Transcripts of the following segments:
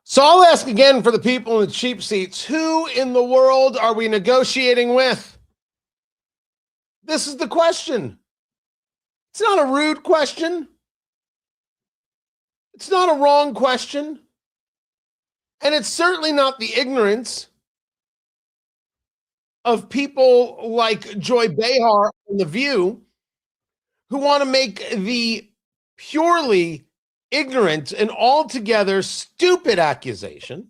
So I'll ask again for the people in the cheap seats, who in the world are we negotiating with? This is the question. It's not a rude question. It's not a wrong question. And it's certainly not the ignorance of people like Joy Behar and The View who want to make the purely ignorant and altogether stupid accusation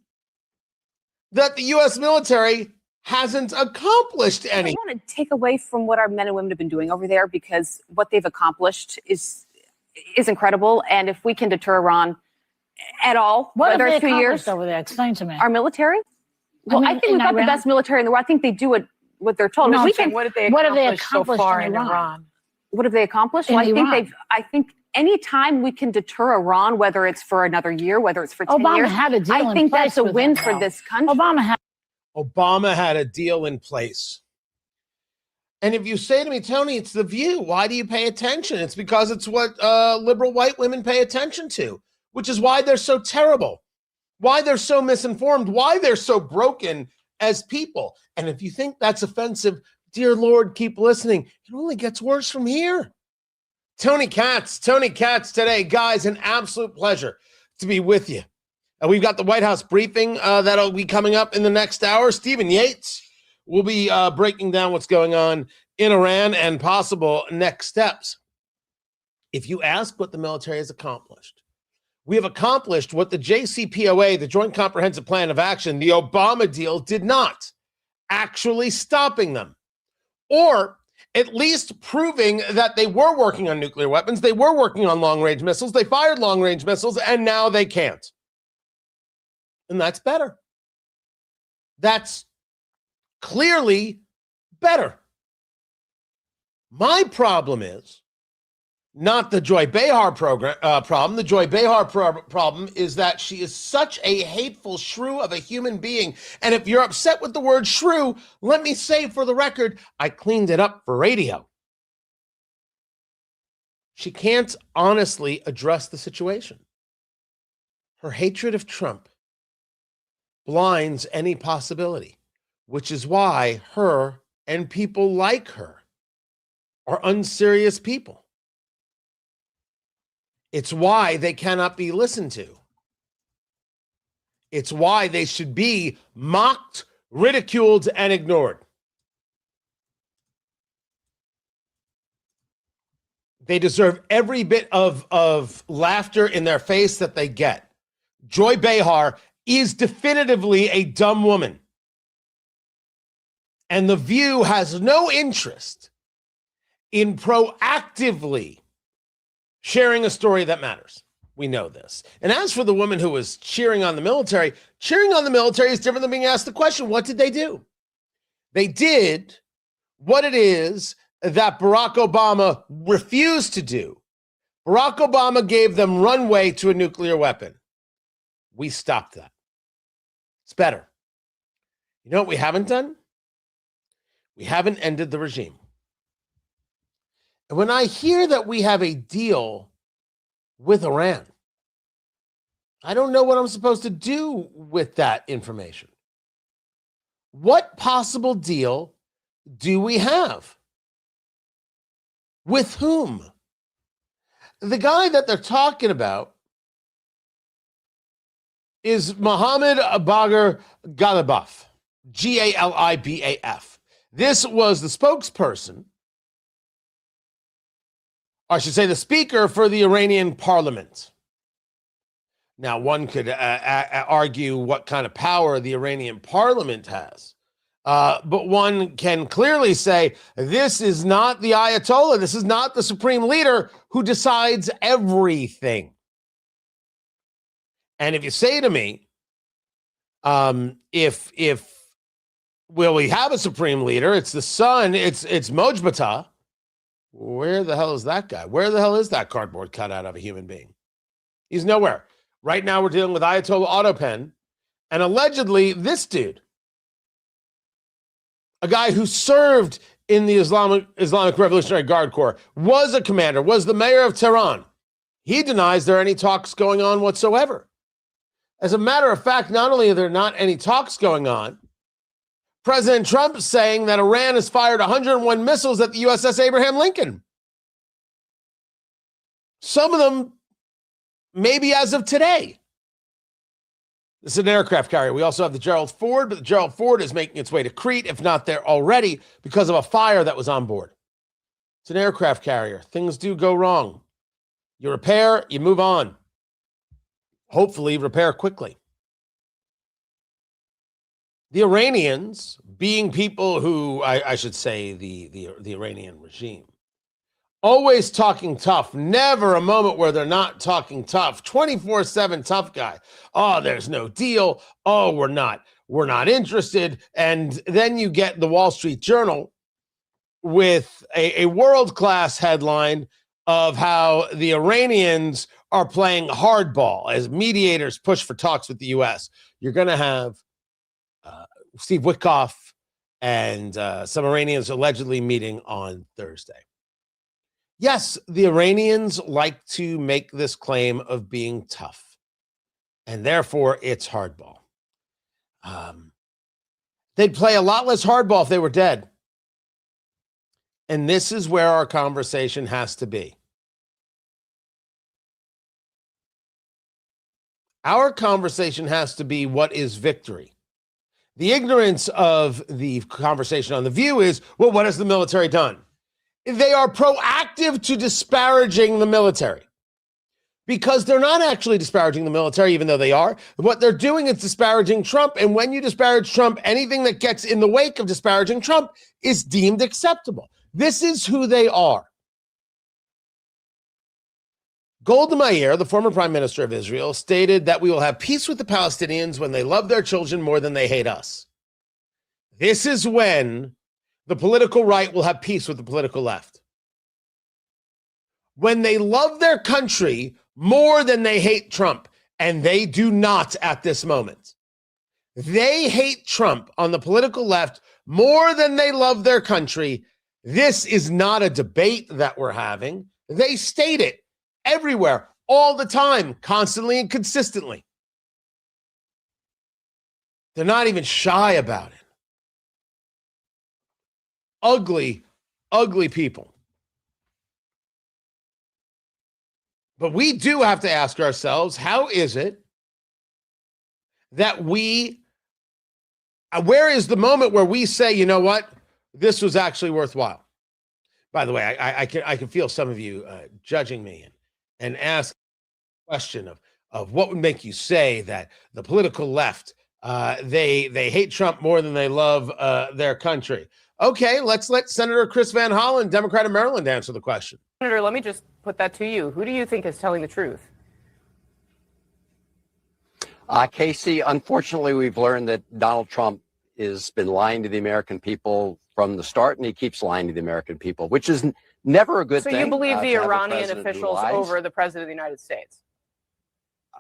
that the U.S. military hasn't accomplished anything. I want to take away from what our men and women have been doing over there, because what they've accomplished is incredible. And if we can deter Iran at all, whether it's 2 years over there, explain to me. Our military? Well, I think we've got the best military in the world. I think they do what they're told. No, we can, what have they accomplished so far in Iran? What have they accomplished? Well, I think any time we can deter Iran, whether it's for another year, whether it's for 10 Obama years, had a deal I think that's a win for this country. Obama had a deal in place. And if you say to me, Tony, it's The View, why do you pay attention? It's because it's what liberal white women pay attention to, which is why they're so terrible, why they're so misinformed, why they're so broken as people. And if you think that's offensive, dear Lord, keep listening. It only gets worse from here. Tony Katz today. Guys, an absolute pleasure to be with you. We've got the White House briefing that'll be coming up in the next hour. Stephen Yates will be breaking down what's going on in Iran and possible next steps. If you ask what the military has accomplished, we have accomplished what the JCPOA, the Joint Comprehensive Plan of Action, the Obama deal, did not, actually stopping them, or at least proving that they were working on nuclear weapons, they were working on long-range missiles, they fired long-range missiles, and now they can't. And that's better. That's clearly better. My problem is not the Joy Behar problem. The Joy Behar problem is that she is such a hateful shrew of a human being. And if you're upset with the word shrew, let me say for the record, I cleaned it up for radio. She can't honestly address the situation. Her hatred of Trump blinds any possibility, which is why her and people like her are unserious people. It's why they cannot be listened to. It's why they should be mocked, ridiculed, and ignored. They deserve every bit of laughter in their face that they get. Joy Behar is definitively a dumb woman. And The View has no interest in proactively sharing a story that matters. We know this. And as for the woman who was cheering on the military is different than being asked the question, what did they do? They did what it is that Barack Obama refused to do. Barack Obama gave them runway to a nuclear weapon. We stopped that. It's better. You know what we haven't done? We haven't ended the regime. And when I hear that we have a deal with Iran, I don't know what I'm supposed to do with that information. What possible deal do we have? With whom? The guy that they're talking about is Mohammed Bagher Ghalibaf, Galibaf. This was the spokesperson, or I should say the speaker for the Iranian parliament. Now, one could argue what kind of power the Iranian parliament has. But one can clearly say this is not the Ayatollah. This is not the supreme leader who decides everything. And if you say to me, will we have a supreme leader? It's the son. It's Mojbata. Where the hell is that guy? Where the hell is that cardboard cutout of a human being? He's nowhere. Right now we're dealing with Ayatollah Autopen, and allegedly this dude, a guy who served in the Islamic Revolutionary Guard Corps, was a commander, was the mayor of Tehran. He denies there are any talks going on whatsoever. As a matter of fact, not only are there not any talks going on, President Trump is saying that Iran has fired 101 missiles at the USS Abraham Lincoln. Some of them maybe as of today. This is an aircraft carrier. We also have the Gerald Ford, but the Gerald Ford is making its way to Crete, if not there already, because of a fire that was on board. It's an aircraft carrier. Things do go wrong. You repair, you move on. Hopefully repair quickly. The Iranians, being people who, I should say the Iranian regime, always talking tough, never a moment where they're not talking tough, 24/7 tough guy. Oh, there's no deal. Oh, we're not interested. And then you get the Wall Street Journal with a world-class headline of how the Iranians are playing hardball as mediators push for talks with the U.S. You're going to have Steve Witkoff and some Iranians allegedly meeting on Thursday. Yes, the Iranians like to make this claim of being tough, and therefore it's hardball. They'd play a lot less hardball if they were dead. And this is where our conversation has to be. Our conversation has to be, what is victory? The ignorance of the conversation on The View is, well, what has the military done? They are proactive to disparaging the military because they're not actually disparaging the military, even though they are. What they're doing is disparaging Trump. And when you disparage Trump, anything that gets in the wake of disparaging Trump is deemed acceptable. This is who they are. Golda Meir, the former prime minister of Israel, stated that we will have peace with the Palestinians when they love their children more than they hate us. This is when the political right will have peace with the political left. When they love their country more than they hate Trump, and they do not at this moment. They hate Trump on the political left more than they love their country. This is not a debate that we're having. They state it everywhere, all the time, constantly and consistently. They're not even shy about it. Ugly, ugly people. But we do have to ask ourselves, how is it that where is the moment where we say, you know what, this was actually worthwhile? By the way, I can feel some of you judging me and ask the question of what would make you say that the political left, they hate Trump more than they love their country. Okay, let's let Senator Chris Van Hollen, Democrat of Maryland, answer the question. Senator, let me just put that to you. Who do you think is telling the truth? Casey, unfortunately, we've learned that Donald Trump has been lying to the American people from the start, and he keeps lying to the American people, which is never a good thing. So you believe the Iranian officials over the President of the United States?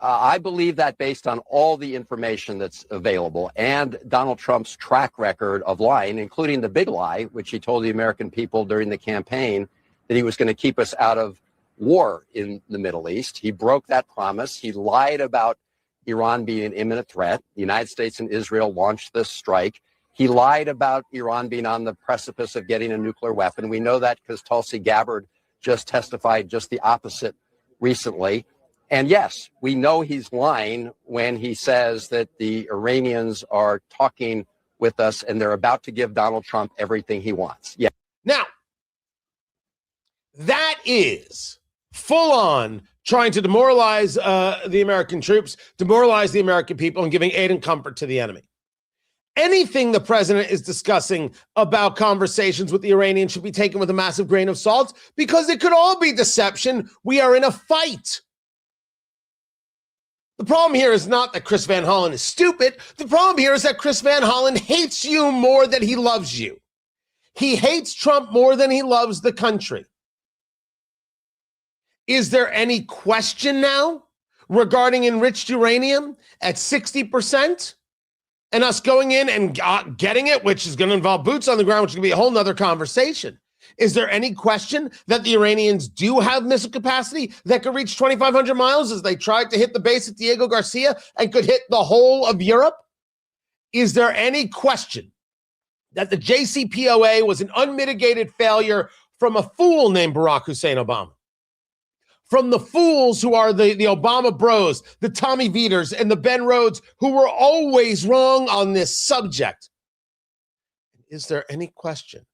I believe that based on all the information that's available and Donald Trump's track record of lying, including the big lie, which he told the American people during the campaign, that he was going to keep us out of war in the Middle East. He broke that promise. He lied about Iran being an imminent threat. The United States and Israel launched this strike. He lied about Iran being on the precipice of getting a nuclear weapon. We know that because Tulsi Gabbard just testified just the opposite recently. And yes, we know he's lying when he says that the Iranians are talking with us and they're about to give Donald Trump everything he wants. Yeah. Now, that is full on trying to demoralize the American troops, demoralize the American people, and giving aid and comfort to the enemy. Anything the president is discussing about conversations with the Iranians should be taken with a massive grain of salt because it could all be deception. We are in a fight. The problem here is not that Chris Van Hollen is stupid. The problem here is that Chris Van Hollen hates you more than he loves you. He hates Trump more than he loves the country. Is there any question now regarding enriched uranium at 60% and us going in and getting it, which is going to involve boots on the ground, which is going to be a whole nother conversation? Is there any question that the Iranians do have missile capacity that could reach 2,500 miles as they tried to hit the base at Diego Garcia and could hit the whole of Europe? Is there any question that the JCPOA was an unmitigated failure from a fool named Barack Hussein Obama? From the fools who are the Obama bros, the Tommy Veters, and the Ben Rhodes, who were always wrong on this subject. Is there any question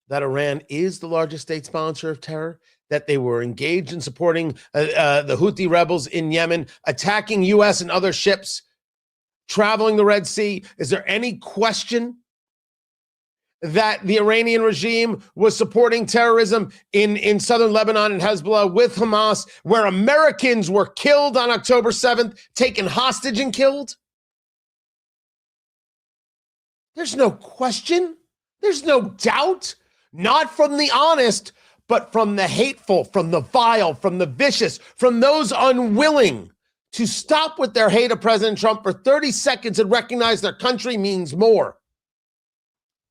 that Iran is the largest state sponsor of terror, that they were engaged in supporting the Houthi rebels in Yemen, attacking U.S. and other ships, traveling the Red Sea? Is there any question that the Iranian regime was supporting terrorism in southern Lebanon and Hezbollah with Hamas, where Americans were killed on October 7th, taken hostage and killed? There's no question. There's no doubt. Not from the honest, but from the hateful, from the vile, from the vicious, from those unwilling to stop with their hate of President Trump for 30 seconds and recognize their country means more.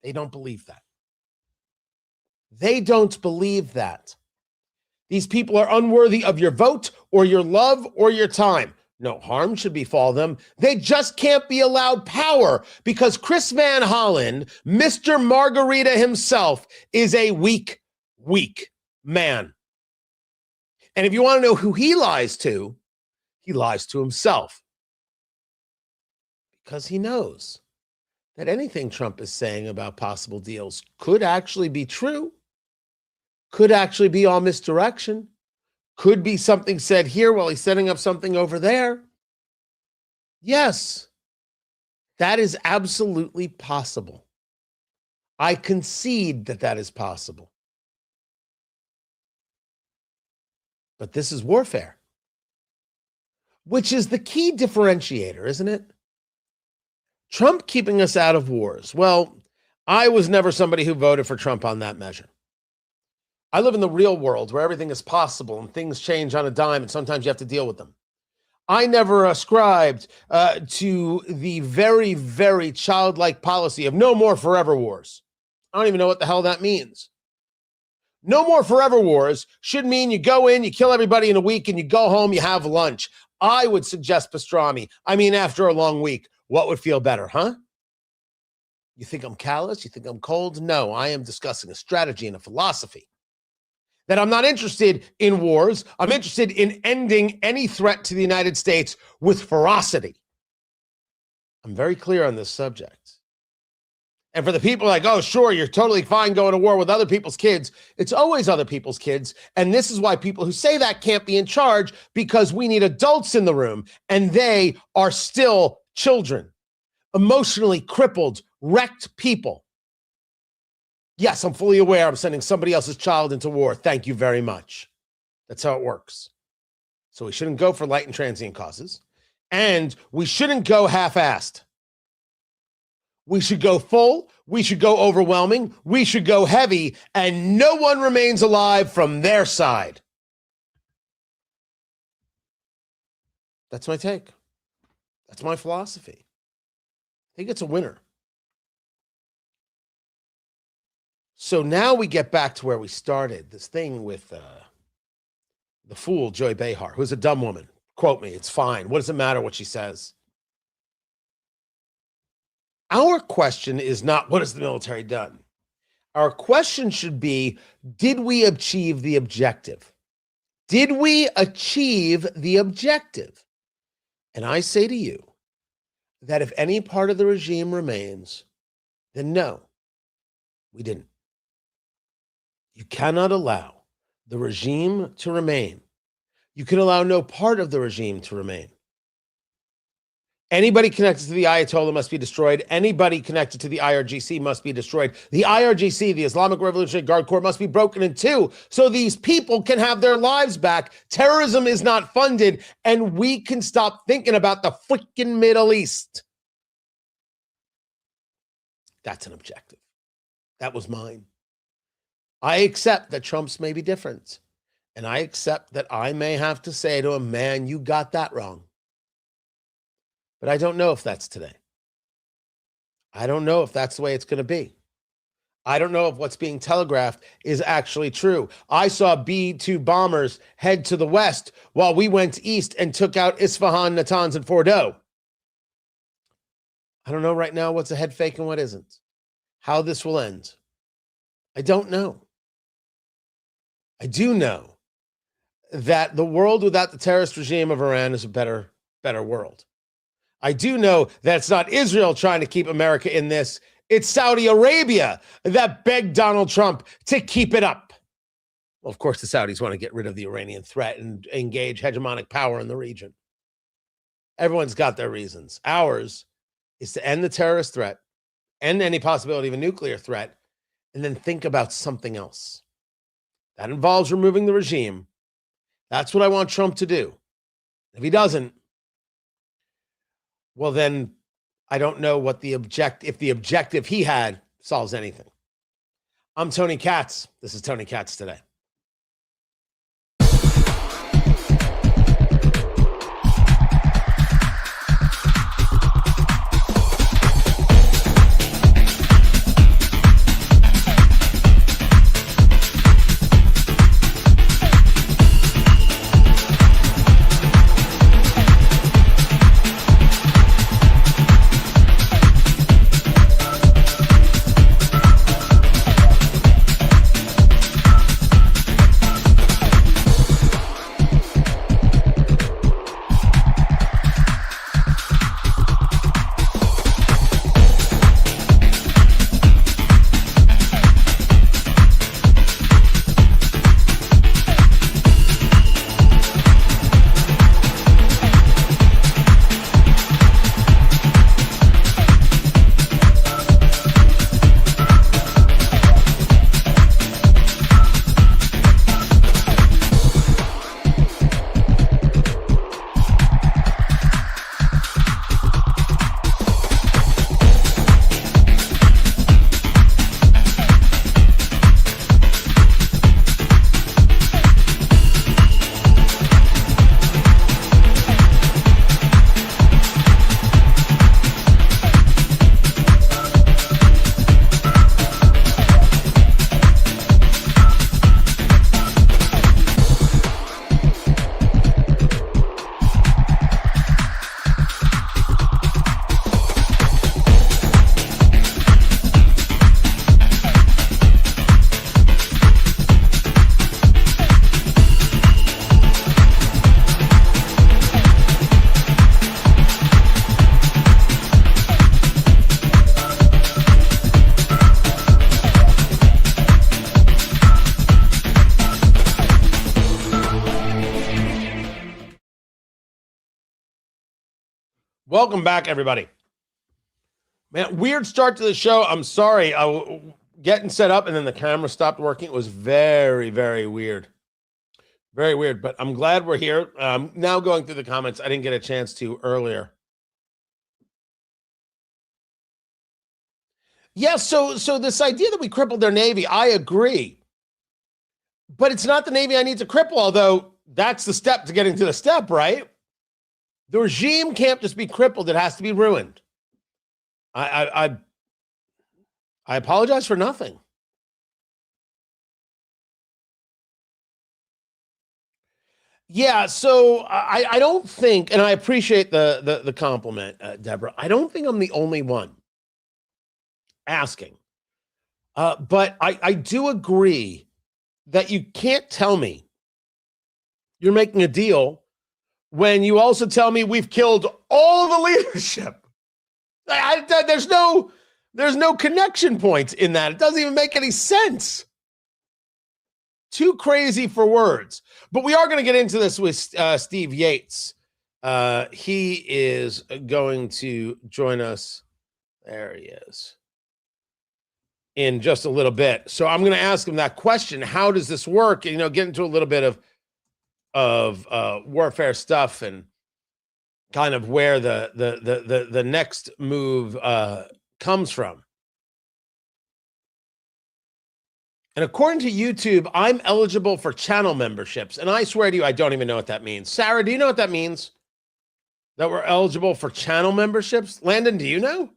They don't believe that. They don't believe that. These people are unworthy of your vote or your love or your time. No harm should befall them. They just can't be allowed power because Chris Van Hollen, Mr. Margarita himself, is a weak, weak man. And if you want to know who he lies to himself. Because he knows that anything Trump is saying about possible deals could actually be true, could actually be all misdirection, could be something said here while he's setting up something over there. Yes, that is absolutely possible. I concede that that is possible. But this is warfare, which is the key differentiator, isn't it? Trump keeping us out of wars. Well, I was never somebody who voted for Trump on that measure. I live in the real world where everything is possible and things change on a dime, and sometimes you have to deal with them. I never ascribed to the very, very childlike policy of no more forever wars. I don't even know what the hell that means. No more forever wars should mean you go in, you kill everybody in a week, and you go home, you have lunch. I would suggest pastrami. I mean, after a long week, what would feel better, huh? You think I'm callous? You think I'm cold? No, I am discussing a strategy and a philosophy. That I'm not interested in wars. I'm interested in ending any threat to the United States with ferocity. I'm very clear on this subject. And for the people like, oh, sure, you're totally fine going to war with other people's kids. It's always other people's kids. And this is why people who say that can't be in charge, because we need adults in the room and they are still children, emotionally crippled, wrecked people. Yes, I'm fully aware I'm sending somebody else's child into war. Thank you very much. That's how it works. So we shouldn't go for light and transient causes. And we shouldn't go half-assed. We should go full. We should go overwhelming. We should go heavy. And no one remains alive from their side. That's my take. That's my philosophy. I think it's a winner. So now we get back to where we started, this thing with the fool, Joy Behar, who's a dumb woman. Quote me, it's fine. What does it matter what she says? Our question is not, what has the military done? Our question should be, did we achieve the objective? Did we achieve the objective? And I say to you that if any part of the regime remains, then no, we didn't. You cannot allow the regime to remain. You can allow no part of the regime to remain. Anybody connected to the Ayatollah must be destroyed. Anybody connected to the IRGC must be destroyed. The IRGC, the Islamic Revolutionary Guard Corps, must be broken in two so these people can have their lives back. Terrorism is not funded, and we can stop thinking about the freaking Middle East. That's an objective. That was mine. I accept that Trump's may be different. And I accept that I may have to say to him, man, you got that wrong. But I don't know if that's today. I don't know if that's the way it's going to be. I don't know if what's being telegraphed is actually true. I saw B-2 bombers head to the west while we went east and took out Isfahan, Natanz, and Fordow. I don't know right now what's a head fake and what isn't. How this will end, I don't know. I do know that the world without the terrorist regime of Iran is a better world. I do know that it's not Israel trying to keep America in this. It's Saudi Arabia that begged Donald Trump to keep it up. Well, of course, the Saudis want to get rid of the Iranian threat and engage hegemonic power in the region. Everyone's got their reasons. Ours is to end the terrorist threat, end any possibility of a nuclear threat, and then think about something else. That involves removing the regime. That's what I want Trump to do. If he doesn't, well, then I don't know what if the objective he had solves anything. I'm Tony Katz. This is Tony Katz Today. Welcome back, everybody. Man, weird start to the show. I'm sorry. Getting set up and then the camera stopped working. It was very, very weird. Very weird, but I'm glad we're here. Now going through the comments. I didn't get a chance to earlier. Yeah, so this idea that we crippled their Navy, I agree. But it's not the Navy I need to cripple, although that's the step to getting to the step, right? The regime can't just be crippled. It has to be ruined. I apologize for nothing. Yeah, so I don't think, and I appreciate the compliment, Deborah. I don't think I'm the only one asking. But I do agree that you can't tell me you're making a deal when you also tell me we've killed all the leadership. There's no connection point in that. It doesn't even make any sense. Too crazy for words. But we are going to get into this with Steve Yates. He is going to join us. There he is. In just a little bit. So I'm going to ask him that question. How does this work? You know, get into a little bit of warfare stuff and kind of where the next move comes from. And according to YouTube, I'm eligible for channel memberships. And I swear to you, I don't even know what that means. Sarah, do you know what that means? That we're eligible for channel memberships? Landon, do you know?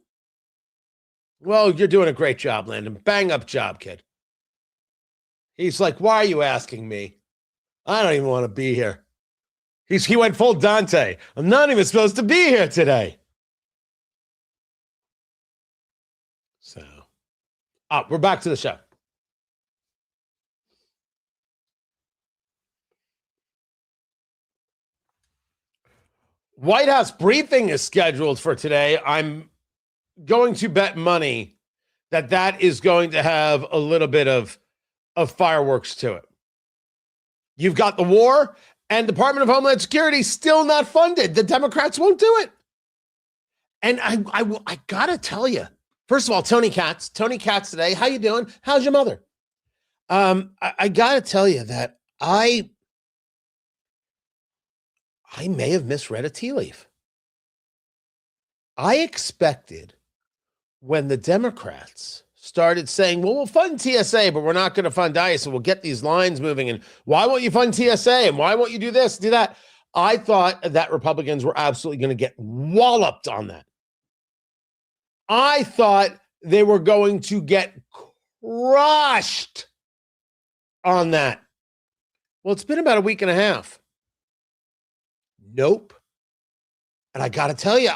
Well, you're doing a great job, Landon. Bang up job, kid. He's like, why are you asking me? I don't even want to be here. He went full Dante. I'm not even supposed to be here today. So, we're back to the show. White House briefing is scheduled for today. I'm going to bet money that is going to have a little bit of fireworks to it. You've got the war and Department of Homeland Security still not funded. The Democrats won't do it. And I got to tell you, first of all, Tony Katz today. How you doing? How's your mother? I got to tell you that I may have misread a tea leaf. I expected when the Democrats started saying, well, we'll fund TSA, but we're not going to fund ICE, and we'll get these lines moving, and why won't you fund TSA, and why won't you do this, do that? I thought that Republicans were absolutely going to get walloped on that. I thought they were going to get crushed on that. Well, it's been about a week and a half. Nope. And I got to tell you,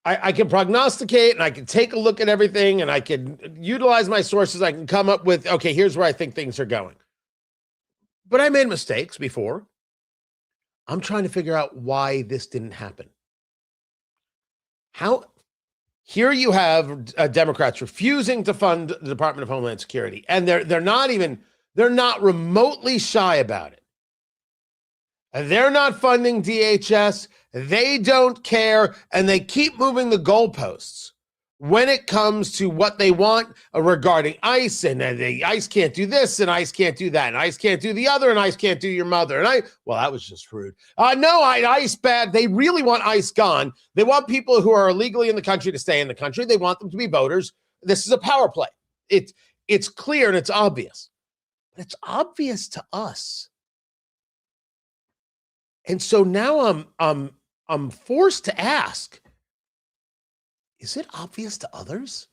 I can prognosticate and I can take a look at everything and I can utilize my sources. I can come up with, okay, here's where I think things are going. But I made mistakes before. I'm trying to figure out why this didn't happen. Here you have Democrats refusing to fund the Department of Homeland Security, and they're not remotely shy about it. They're not funding DHS. They don't care, and they keep moving the goalposts when it comes to what they want regarding ICE, and the ICE can't do this, and ICE can't do that, and ICE can't do the other, and ICE can't do your mother. Well, that was just rude. No, ICE bad. They really want ICE gone. They want people who are illegally in the country to stay in the country. They want them to be voters. This is a power play. It's clear and it's obvious, but it's obvious to us. And so now I'm forced to ask, is it obvious to others?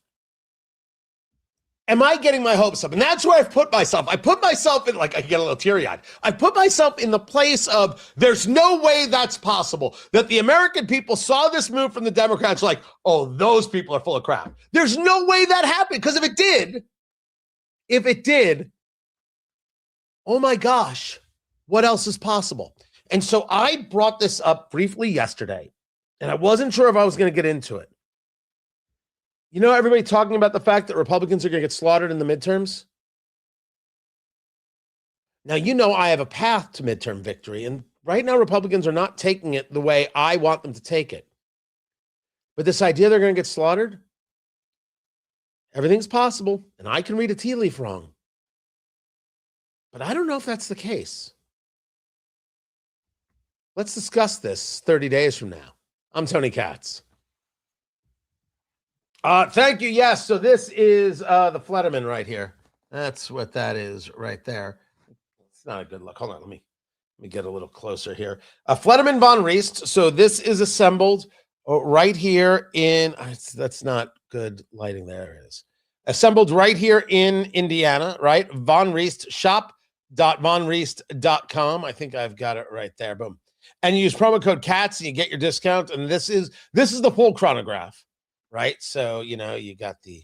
Am I getting my hopes up? And that's where I've put myself. I put myself in, like, I get a little teary-eyed. I put myself in the place of, there's no way that's possible. That the American people saw this move from the Democrats like, oh, those people are full of crap. There's no way that happened. Because if it did, oh my gosh, what else is possible? And so I brought this up briefly yesterday, and I wasn't sure if I was going to get into it. You know, everybody talking about the fact that Republicans are going to get slaughtered in the midterms. Now, you know, I have a path to midterm victory, and right now Republicans are not taking it the way I want them to take it. But this idea they're going to get slaughtered, everything's possible, and I can read a tea leaf wrong. But I don't know if that's the case. Let's discuss this 30 days from now. I'm Tony Katz. Thank you. Yes, so this is the Flederman right here. That's what that is right there. It's not a good look. Hold on, let me get a little closer here. Flederman von Riest. So this is assembled right here in, that's not good lighting. There it is. Assembled right here in Indiana, right? Von Riest, shop.vonriest.com. I think I've got it right there. Boom. And you use promo code CATS and you get your discount. And this is the full chronograph, right? So, you know, you got the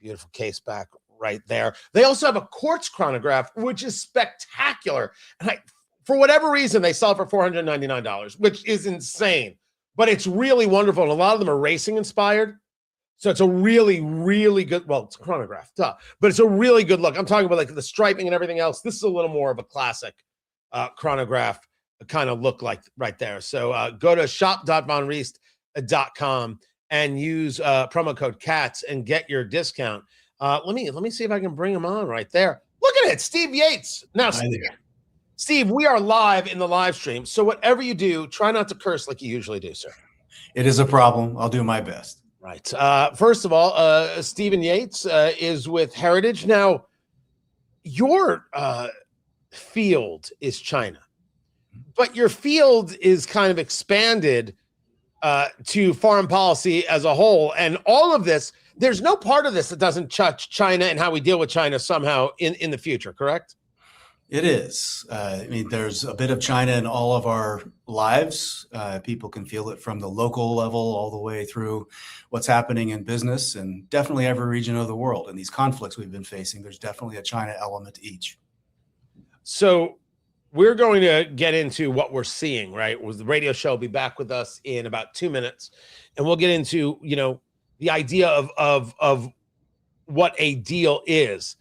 beautiful case back right there. They also have a quartz chronograph, which is spectacular. And for whatever reason, they sell it for $499, which is insane. But it's really wonderful. And a lot of them are racing inspired. So it's a really, really good, well, it's a chronograph, but it's a really good look. I'm talking about like the striping and everything else. This is a little more of a classic chronograph kind of look like right there. So go to shop.vonriest.com and use promo code CATS and get your discount. Let me see if I can bring them on right there. Look at it, Steve Yates. Now, Steve, we are live in the live stream. So whatever you do, try not to curse like you usually do, sir. It is a problem. I'll do my best. Right. First of all, Stephen Yates is with Heritage. Now, your field is China, but your field is kind of expanded to foreign policy as a whole. And all of this, there's no part of this that doesn't touch China and how we deal with China somehow in the future, correct? It is. I mean, there's a bit of China in all of our lives. People can feel it from the local level all the way through what's happening in business and definitely every region of the world. And these conflicts we've been facing, there's definitely a China element to each. So we're going to get into what we're seeing, right? The radio show will be back with us in about 2 minutes. And we'll get into, the idea of what a deal is.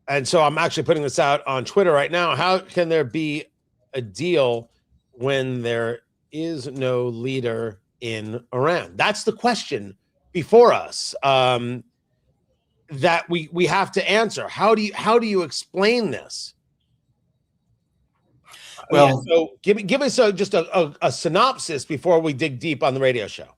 And so I'm actually putting this out on Twitter right now. How can there be a deal when there is no leader in Iran? That's the question before us that we have to answer. How do you explain this? Well, so give us just a synopsis before we dig deep on the radio show.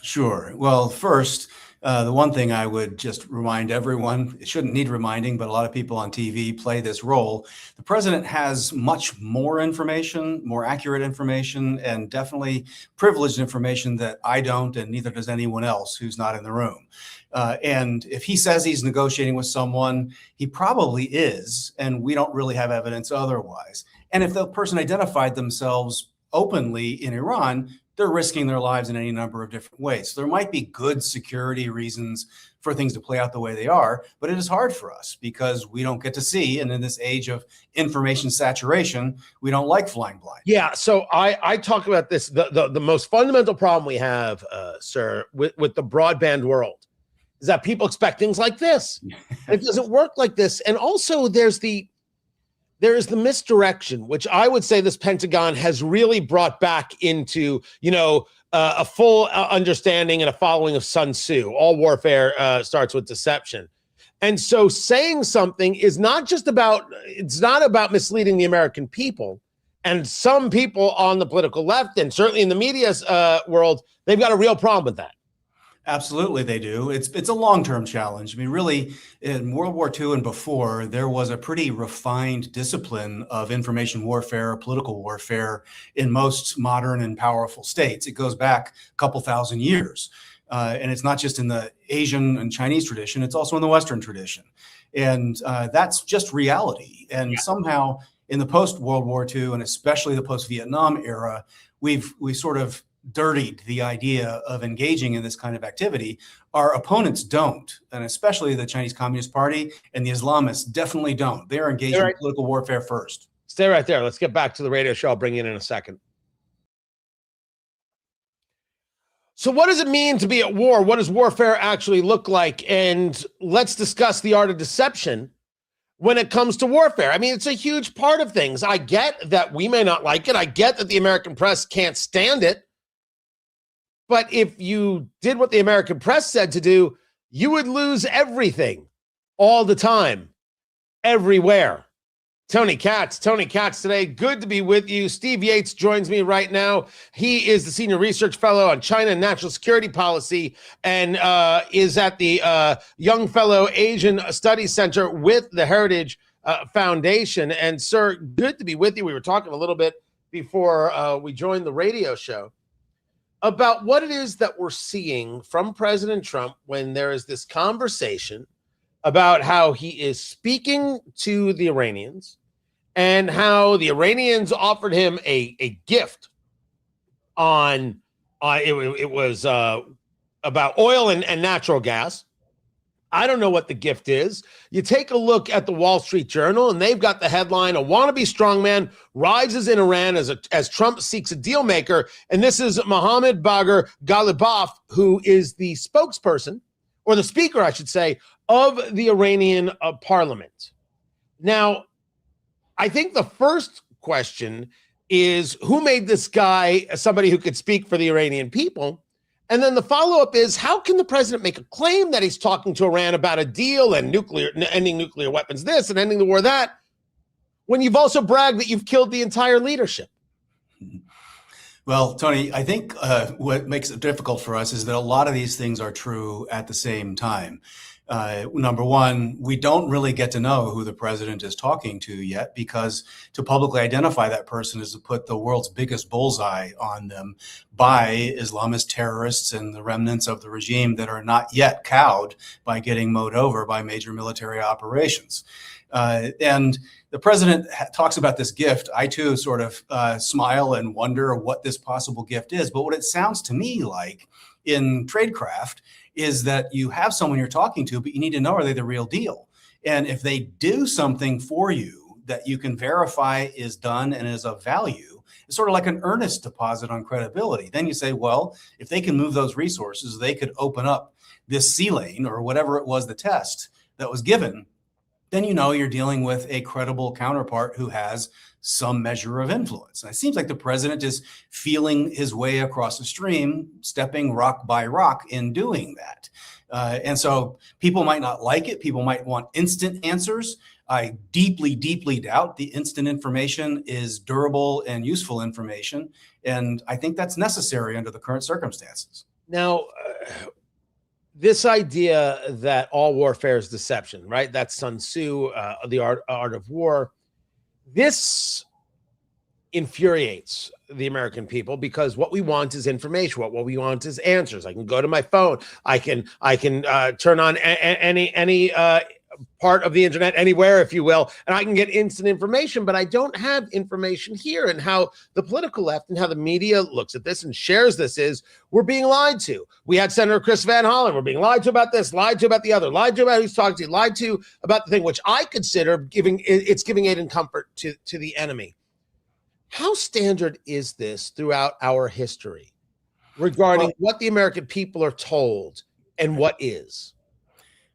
Sure. Well, first, the one thing I would just remind everyone, it shouldn't need reminding, but a lot of people on TV play this role. The president has much more information, more accurate information, and definitely privileged information that I don't, and neither does anyone else who's not in the room. And if he says he's negotiating with someone, he probably is, and we don't really have evidence otherwise. And if the person identified themselves openly in Iran, they're risking their lives in any number of different ways. So there might be good security reasons for things to play out the way they are, but it is hard for us because we don't get to see. And in this age of information saturation, we don't like flying blind. Yeah. So I talk about this. The most fundamental problem we have, sir, with the broadband world is that people expect things like this. It doesn't work like this. And also there is the misdirection, which I would say this Pentagon has really brought back into, a full understanding and a following of Sun Tzu. All warfare starts with deception. And so saying something is not about misleading the American people. And some people on the political left and certainly in the media's world, they've got a real problem with that. Absolutely, they do. It's a long-term challenge. I mean, really, in World War II and before, there was a pretty refined discipline of information warfare, political warfare in most modern and powerful states. It goes back a couple thousand years. And it's not just in the Asian and Chinese tradition, it's also in the Western tradition. And that's just reality. And somehow in the post-World War II, and especially the post-Vietnam era, we sort of dirtied the idea of engaging in this kind of activity. Our opponents don't, and especially the Chinese Communist Party and the Islamists definitely don't. They're engaged in political warfare first. Stay right there. Let's get back to the radio show. I'll bring you in a second. So what does it mean to be at war? What does warfare actually look like? And let's discuss the art of deception when it comes to warfare. I mean, it's a huge part of things. I get that we may not like it. I get that the American press can't stand it. But if you did what the American press said to do, you would lose everything all the time, everywhere. Tony Katz today. Good to be with you. Steve Yates joins me right now. He is the Senior Research Fellow on China and National Security Policy and is at the Young Fellow Asian Studies Center with the Heritage Foundation. And sir, good to be with you. We were talking a little bit before we joined the radio show about what it is that we're seeing from President Trump when there is this conversation about how he is speaking to the Iranians and how the Iranians offered him a gift on it was about oil and natural gas. I don't know what the gift is. You take a look at the Wall Street Journal, and they've got the headline, "A wannabe strongman rises in Iran as Trump seeks a deal maker." And this is Mohammad Bagher Ghalibaf, who is the spokesperson, or the speaker, I should say, of the Iranian parliament. Now, I think the first question is, who made this guy somebody who could speak for the Iranian people? And then the follow-up is, how can the president make a claim that he's talking to Iran about a deal and ending nuclear weapons this and ending the war that, when you've also bragged that you've killed the entire leadership? Well, Tony, I think what makes it difficult for us is that a lot of these things are true at the same time. Number one, we don't really get to know who the president is talking to yet, because to publicly identify that person is to put the world's biggest bullseye on them by Islamist terrorists and the remnants of the regime that are not yet cowed by getting mowed over by major military operations. And the president talks about this gift. I too sort of smile and wonder what this possible gift is. But what it sounds to me like in tradecraft is that you have someone you're talking to, but you need to know, are they the real deal? And if they do something for you that you can verify is done and is of value, it's sort of like an earnest deposit on credibility. Then you say, well, if they can move those resources, they could open up this sea lane or whatever it was, the test that was given. Then you know you're dealing with a credible counterpart who has some measure of influence. And it seems like the president is feeling his way across the stream, stepping rock by rock in doing that. And so people might not like it. People might want instant answers. I deeply, deeply doubt the instant information is durable and useful information. And I think that's necessary under the current circumstances. Now, this idea that all warfare is deception, right? That's Sun Tzu, the art of war. This infuriates the American people because what we want is information. What we want is answers. I can go to my phone. I can turn on any part of the internet anywhere, if you will, and I can get instant information, but I don't have information here. And how the political left and how the media looks at this and shares this is we're being lied to. We had Senator Chris Van Hollen. We're being lied to about this, lied to about the other, lied to about who's talking to, lied to about the thing, which I consider giving aid and comfort to the enemy. How standard is this throughout our history regarding what the American people are told and what is?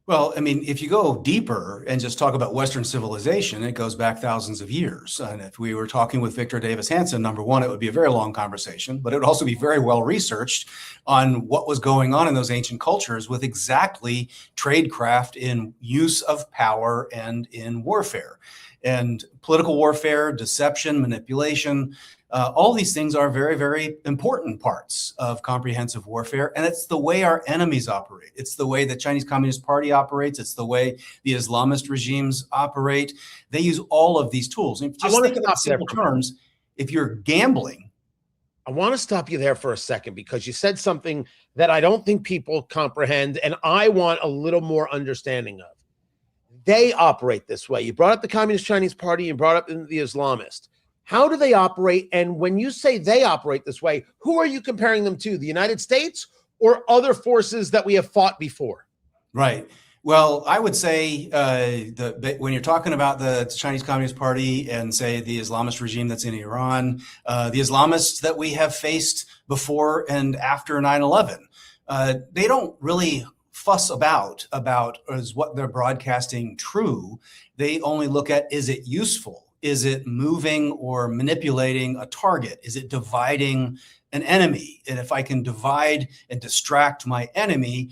Well, I mean, if you go deeper and just talk about Western civilization, it goes back thousands of years. And if we were talking with Victor Davis Hanson, number one, it would be a very long conversation, but it would also be very well researched on what was going on in those ancient cultures with exactly tradecraft in use of power and in warfare. And political warfare, deception, manipulation, all these things are very, very important parts of comprehensive warfare. And it's the way our enemies operate. It's the way the Chinese Communist Party operates. It's the way the Islamist regimes operate. They use all of these tools. And just think about simple terms. If you're gambling. I want to stop you there for a second because you said something that I don't think people comprehend, and I want a little more understanding of. They operate this way. You brought up the Communist Chinese Party, you brought up the Islamist. How do they operate? And when you say they operate this way, who are you comparing them to? The United States or other forces that we have fought before? Right. Well, I would say when you're talking about the Chinese Communist Party and say the Islamist regime that's in Iran, the Islamists that we have faced before and after 9/11, they don't really fuss about is what they're broadcasting true. They only look at, is it useful? Is it moving or manipulating a target? Is it dividing an enemy? And if I can divide and distract my enemy,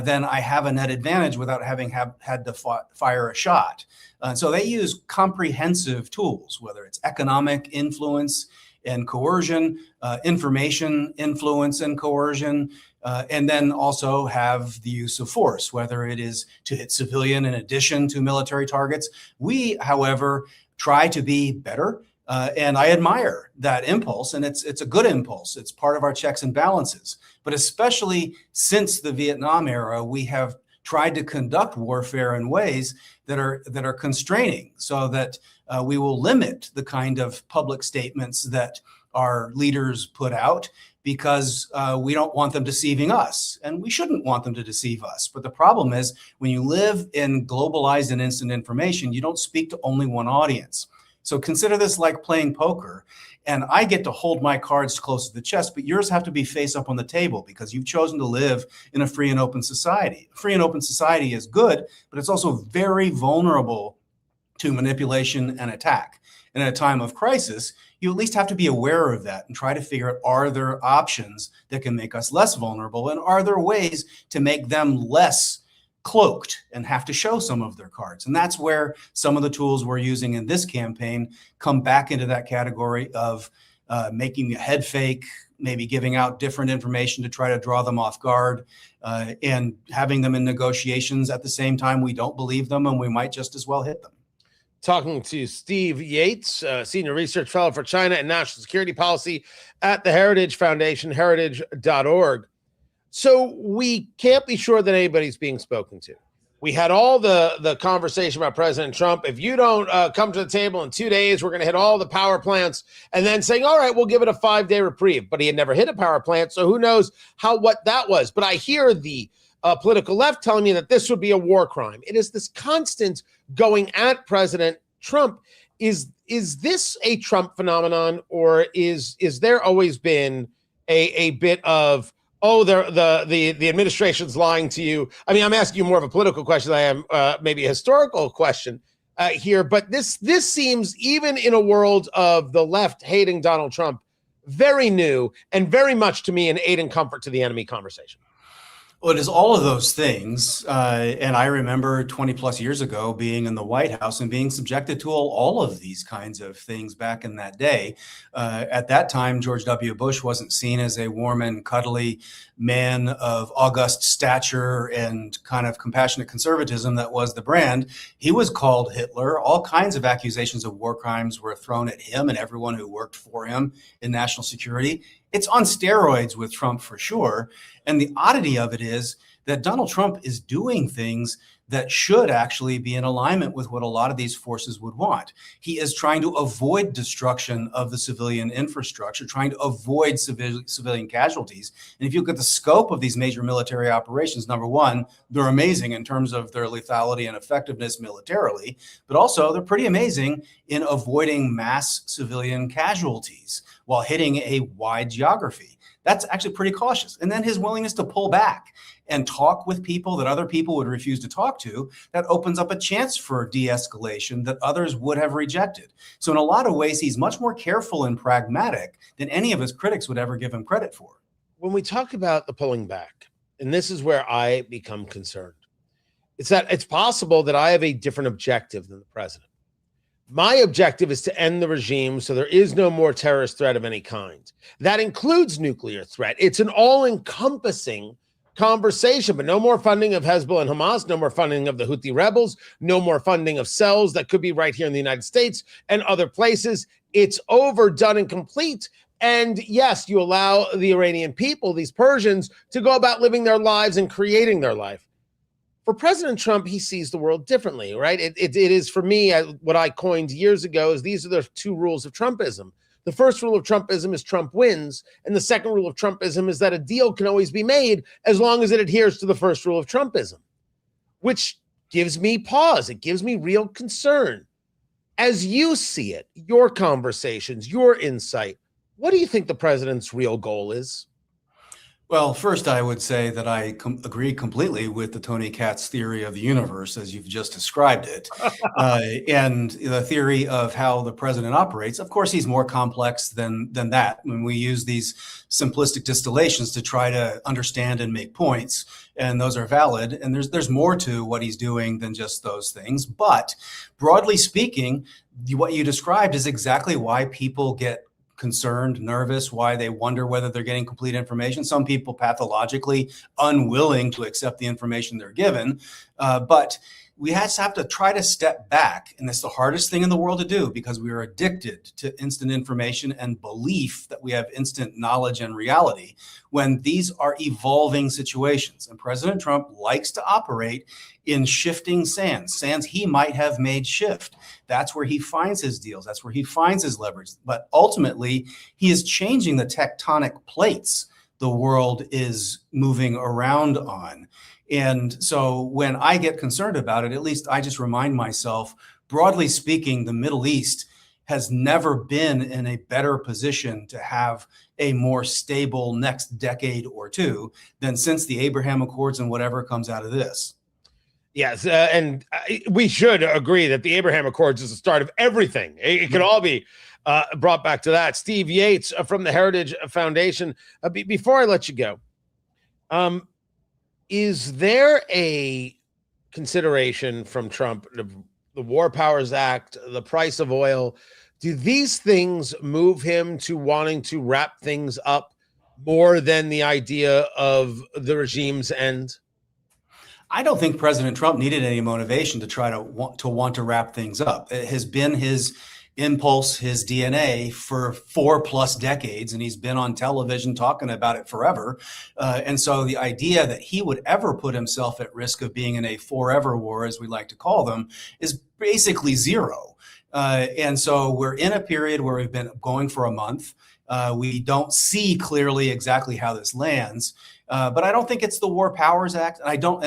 then I have a net advantage without having had to fire a shot. So they use comprehensive tools, whether it's economic influence and coercion, information influence and coercion, and then also have the use of force, whether it is to hit civilian in addition to military targets. We, however, try to be better. And I admire that impulse, and it's a good impulse. It's part of our checks and balances. But especially since the Vietnam era, we have tried to conduct warfare in ways that are constraining, so that we will limit the kind of public statements that our leaders put out, because we don't want them deceiving us, and we shouldn't want them to deceive us. But the problem is, when you live in globalized and instant information, you don't speak to only one audience. So consider this like playing poker, and I get to hold my cards close to the chest, but yours have to be face up on the table because you've chosen to live in a free and open society. A free and open society is good, but it's also very vulnerable to manipulation and attack. And at a time of crisis, you at least have to be aware of that and try to figure out, are there options that can make us less vulnerable? And are there ways to make them less cloaked and have to show some of their cards? And that's where some of the tools we're using in this campaign come back into that category of making a head fake, maybe giving out different information to try to draw them off guard, and having them in negotiations at the same time. We don't believe them, and we might just as well hit them. Talking to Steve Yates, Senior Research Fellow for China and National Security Policy at the Heritage Foundation, heritage.org. So we can't be sure that anybody's being spoken to. We had all the conversation about President Trump. If you don't come to the table in 2 days, we're going to hit all the power plants, and then saying, all right, we'll give it a 5-day reprieve. But he had never hit a power plant, so who knows what that was. But I hear the political left telling me that this would be a war crime. It is this constant going at President Trump. Is this a Trump phenomenon, or is there always been a bit of, oh, the administration's lying to you? I mean, I'm asking you more of a political question than I am maybe a historical question here. But this seems, even in a world of the left hating Donald Trump, very new and very much, to me, an aid and comfort to the enemy conversation. Well, it is all of those things. And I remember 20 plus years ago being in the White House and being subjected to all of these kinds of things back in that day. At that time, George W. Bush wasn't seen as a warm and cuddly man of august stature and kind of compassionate conservatism that was the brand. He was called Hitler. All kinds of accusations of war crimes were thrown at him and everyone who worked for him in national security. It's on steroids with Trump for sure. And the oddity of it is that Donald Trump is doing things that should actually be in alignment with what a lot of these forces would want. He is trying to avoid destruction of the civilian infrastructure, trying to avoid civilian casualties. And if you look at the scope of these major military operations, number one, they're amazing in terms of their lethality and effectiveness militarily, but also they're pretty amazing in avoiding mass civilian casualties while hitting a wide geography. That's actually pretty cautious. And then his willingness to pull back and talk with people that other people would refuse to talk to, that opens up a chance for de-escalation that others would have rejected. So in a lot of ways, he's much more careful and pragmatic than any of his critics would ever give him credit for. When we talk about the pulling back, and this is where I become concerned, it's that it's possible that I have a different objective than the president. My objective is to end the regime so there is no more terrorist threat of any kind. That includes nuclear threat. It's an all-encompassing conversation, but no more funding of Hezbollah and Hamas, no more funding of the Houthi rebels, no more funding of cells that could be right here in the United States and other places. It's over, done, and complete. And yes, you allow the Iranian people, these Persians, to go about living their lives and creating their life. For President Trump, he sees the world differently, right? It is, for me, what I coined years ago is these are the two rules of Trumpism. The first rule of Trumpism is Trump wins. And the second rule of Trumpism is that a deal can always be made as long as it adheres to the first rule of Trumpism, which gives me pause. It gives me real concern. As you see it, your conversations, your insight, what do you think the president's real goal is? Well, first, I would say that I agree completely with the Tony Katz theory of the universe, as you've just described it. And the theory of how the president operates, of course, he's more complex than that. When we use these simplistic distillations to try to understand and make points, and those are valid. And there's more to what he's doing than just those things. But broadly speaking, what you described is exactly why people get concerned, nervous, why they wonder whether they're getting complete information. Some people pathologically unwilling to accept the information they're given. But we have to try to step back. And that's the hardest thing in the world to do because we are addicted to instant information and belief that we have instant knowledge and reality when these are evolving situations. And President Trump likes to operate in shifting sands he might have made shift. That's where he finds his deals. That's where he finds his leverage. But ultimately, he is changing the tectonic plates the world is moving around on. And so when I get concerned about it, at least I just remind myself, broadly speaking, the Middle East has never been in a better position to have a more stable next decade or two than since the Abraham Accords and whatever comes out of this. Yes, and we should agree that the Abraham Accords is the start of everything. It could all be brought back to that. Steve Yates from the Heritage Foundation. Before I let you go, is there a consideration from Trump, the War Powers Act, the price of oil, Do these things move him to wanting to wrap things up more than the idea of the regime's end? I don't think President Trump needed any motivation to try to want to wrap things up. It has been his impulse, his DNA for 4+ decades, and he's been on television talking about it forever. And so the idea that he would ever put himself at risk of being in a forever war, as we like to call them, is basically zero. And so we're in a period where we've been going for a month. We don't see clearly exactly how this lands. But I don't think it's the War Powers Act,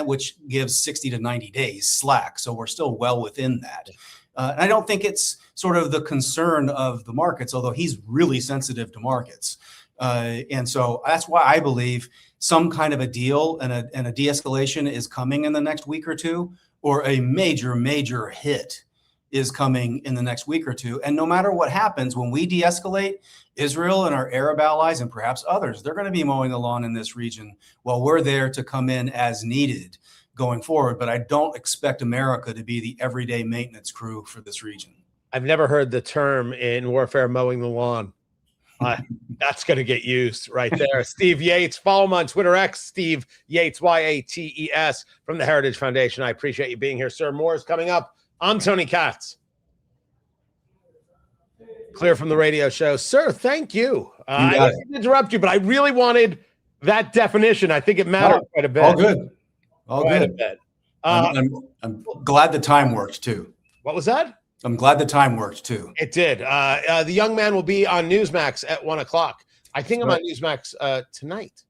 which gives 60 to 90 days slack. So we're still well within that. And I don't think it's sort of the concern of the markets, although he's really sensitive to markets. And so that's why I believe some kind of a deal and a de-escalation is coming in the next week or two, or a major, major hit is coming in the next week or two. And no matter what happens, when we de-escalate, Israel and our Arab allies and perhaps others, they're going to be mowing the lawn in this region while we're there to come in as needed going forward. But I don't expect America to be the everyday maintenance crew for this region. I've never heard the term in warfare, mowing the lawn. That's going to get used right there. Steve Yates, follow him on Twitter X, Steve Yates, Yates, from the Heritage Foundation. I appreciate you being here, sir. More is coming up. I'm Tony Katz. Clear from the radio show. Sir, thank you. I didn't interrupt you, but I really wanted that definition. I think it mattered quite a bit. All good. All quite good. A bit. I'm glad the time worked too. What was that? I'm glad the time worked too. It did. The young man will be on Newsmax at 1:00. I think I'm on Newsmax tonight.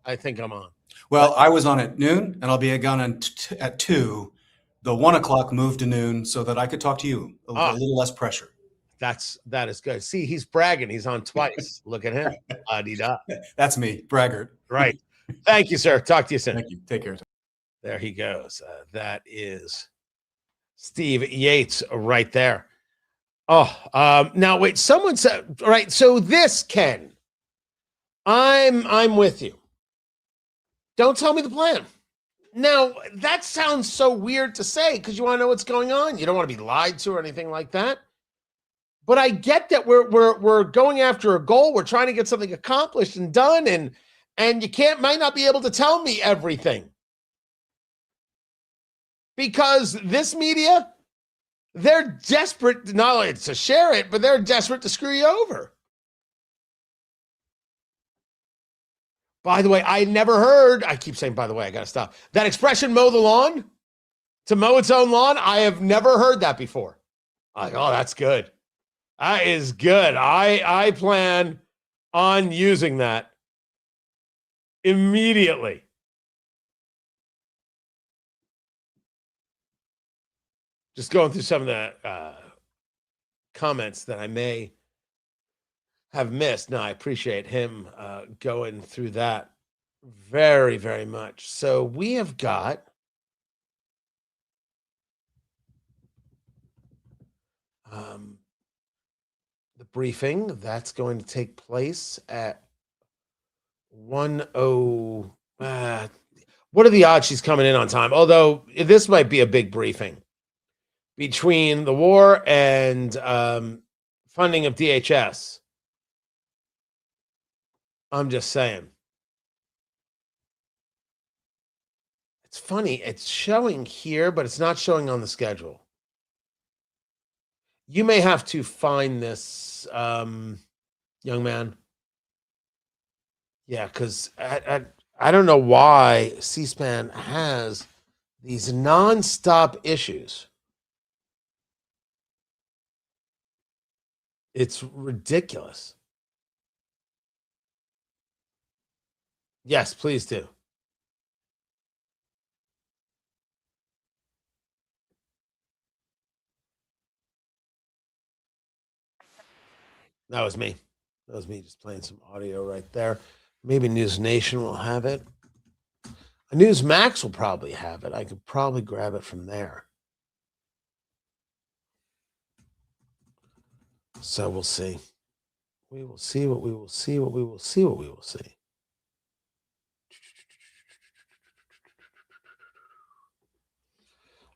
I think I'm on. Well, I was on at noon, and I'll be on at 2. The 1:00 moved to noon so that I could talk to you a little less pressure. That is good. See, he's bragging. He's on twice. Look at him. That's me, braggart. Right. Thank you, sir. Talk to you soon. Thank you. Take care. There he goes. That is Steve Yates right there. Now wait. Someone said, right. So this, Ken, I'm with you. Don't tell me the plan. Now that sounds so weird to say because you want to know what's going on. You don't want to be lied to or anything like that. But I get that we're going after a goal. We're trying to get something accomplished and done, and you might not be able to tell me everything. Because this media, they're desperate not only to share it, but they're desperate to screw you over. By the way, I never heard, I keep saying, by the way, I got to stop. That expression, mow the lawn, to mow its own lawn, I have never heard that before. I'm like, oh, that's good. That is good. I plan on using that immediately. Just going through some of the comments that I may have missed. No, I appreciate him going through that very, very much. So we have got the briefing that's going to take place at 1:00. What are the odds she's coming in on time? Although this might be a big briefing between the war and funding of DHS. I'm just saying. It's funny. It's showing here, but it's not showing on the schedule. You may have to find this, young man. Yeah, because I don't know why C-SPAN has these nonstop issues. It's ridiculous. Yes, please do. That was me. That was me just playing some audio right there. Maybe News Nation will have it. Newsmax will probably have it. I could probably grab it from there. So we'll see. We will see what we will see, what we will see, what we will see.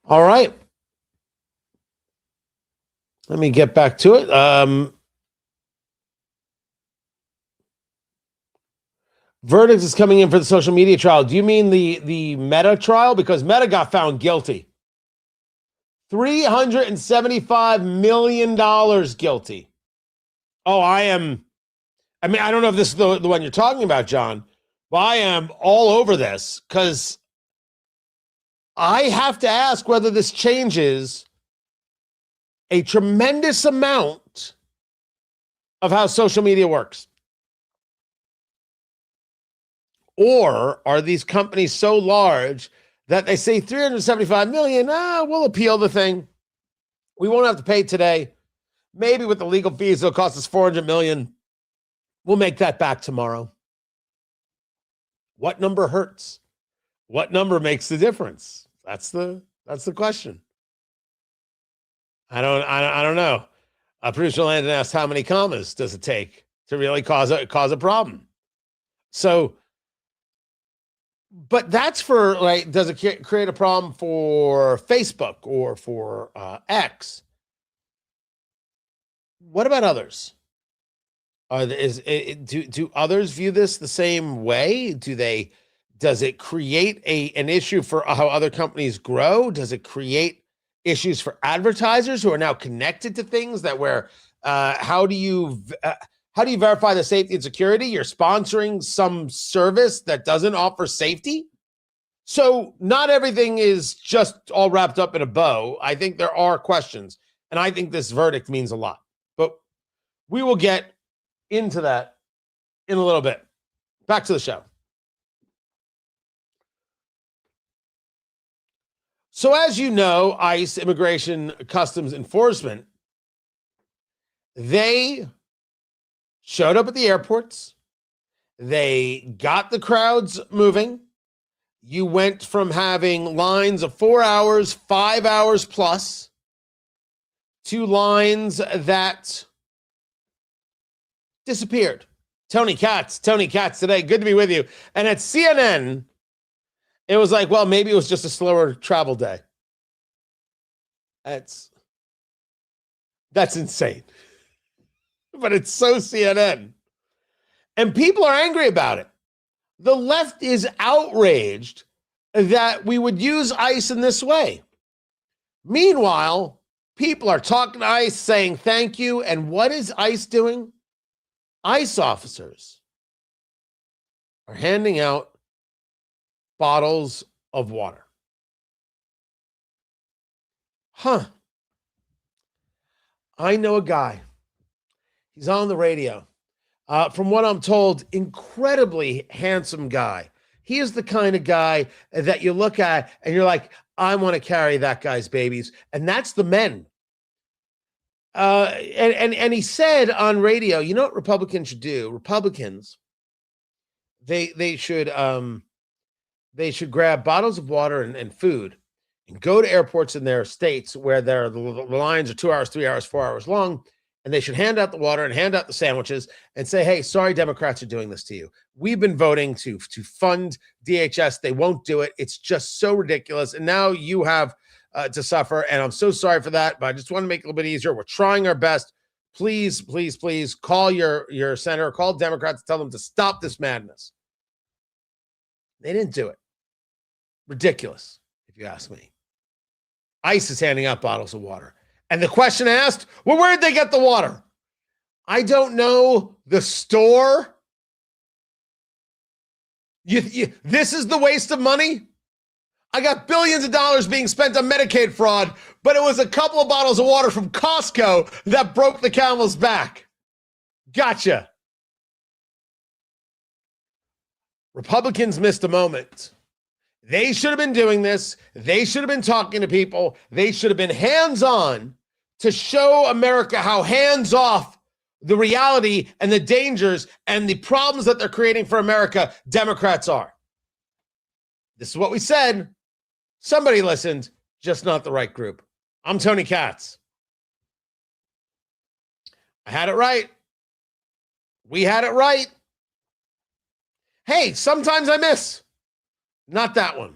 All right. Let me get back to it. Verdict is coming in for the social media trial. Do you mean the Meta trial? Because Meta got found guilty. $375 million guilty. Oh, I mean, I don't know if this is the one you're talking about, John, but I am all over this because I have to ask whether this changes a tremendous amount of how social media works. Or are these companies so large that they say 375 million, we'll appeal the thing. We won't have to pay today. Maybe with the legal fees, it'll cost us 400 million. We'll make that back tomorrow. What number hurts? What number makes the difference? That's the question. I don't know. Producer Landon asked, how many commas does it take to really cause a problem? So, but that's for, like, does it create a problem for Facebook or for X? What about others? Do others view this the same way? Does it create an issue for how other companies grow? Does it create issues for advertisers who are now connected to things that how do you verify the safety and security? You're sponsoring some service that doesn't offer safety. So not everything is just all wrapped up in a bow. I think there are questions, and I think this verdict means a lot. But we will get into that in a little bit. Back to the show. So as you know, ICE, Immigration Customs Enforcement, they showed up at the airports. They got the crowds moving. You went from having lines of 4 hours, 5 hours plus, to lines that disappeared. Tony Katz today. Good to be with you. And at CNN, it was like, well, maybe it was just a slower travel day. That's insane. But it's so CNN. And people are angry about it. The left is outraged that we would use ICE in this way. Meanwhile, people are talking to ICE, saying thank you. And what is ICE doing? ICE officers are handing out bottles of water. I know a guy. He's on the radio. From what I'm told, incredibly handsome guy. He is the kind of guy that you look at and you're like, I want to carry that guy's babies. And that's the men. And he said on radio, you know what Republicans should do? Republicans, they should grab bottles of water and food and go to airports in their states where the lines are 2 hours, 3 hours, 4 hours long. And they should hand out the water and hand out the sandwiches and say, hey, sorry, Democrats are doing this to you. We've been voting to fund DHS. They won't do it. It's just so ridiculous. And now you have to suffer. And I'm so sorry for that. But I just want to make it a little bit easier. We're trying our best. Please, please, please call your senator, call Democrats, tell them to stop this madness. They didn't do it. Ridiculous, if you ask me. ICE is handing out bottles of water. And the question asked, well, where did they get the water? I don't know. The store? This is the waste of money? I got billions of dollars being spent on Medicaid fraud, but it was a couple of bottles of water from Costco that broke the camel's back. Gotcha. Republicans missed a moment. They should have been doing this. They should have been talking to people. They should have been hands-on to show America how hands-off the reality and the dangers and the problems that they're creating for America Democrats are. This is what we said. Somebody listened, just not the right group. I'm Tony Katz. I had it right. We had it right. Hey, sometimes I miss. Not that one.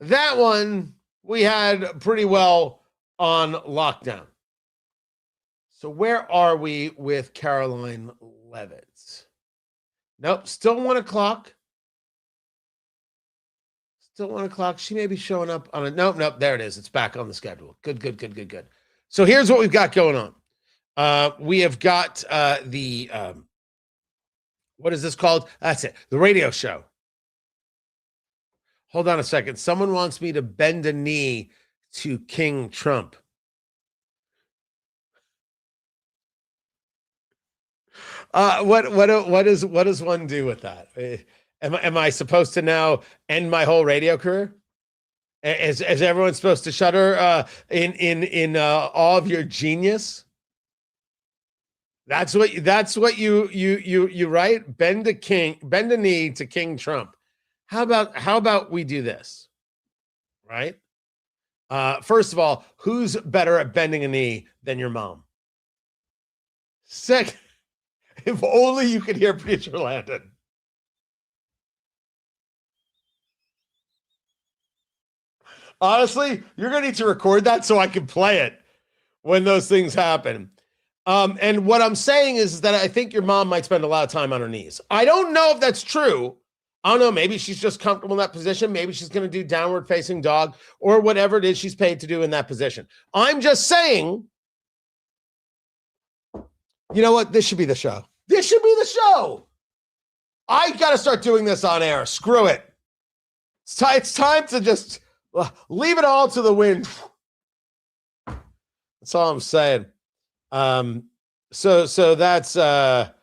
That one we had pretty well on lockdown. So where are we with Karoline Leavitt? Nope, still 1 o'clock. Still 1 o'clock. She may be showing up on a nope. There it is. It's back on the schedule. Good. So here's what we've got going on. We have got the what is this called? That's it. The radio show. Hold on a second. Someone wants me to bend a knee to King Trump. What does one do with that? Am I supposed to now end my whole radio career? Is everyone supposed to shudder in awe of your genius? That's what you write. Bend a knee to King Trump. How about we do this? Right? First of all, who's better at bending a knee than your mom? Second, if only you could hear Preacher Landon. Honestly, you're going to need to record that so I can play it when those things happen. And what I'm saying is that I think your mom might spend a lot of time on her knees. I don't know if that's true. I don't know. Maybe she's just comfortable in that position. Maybe she's going to do downward facing dog or whatever it is she's paid to do in that position. I'm just saying, you know what? This should be the show. This should be the show. I got to start doing this on air. Screw it. It's time to just leave it all to the wind. That's all I'm saying. So that's that.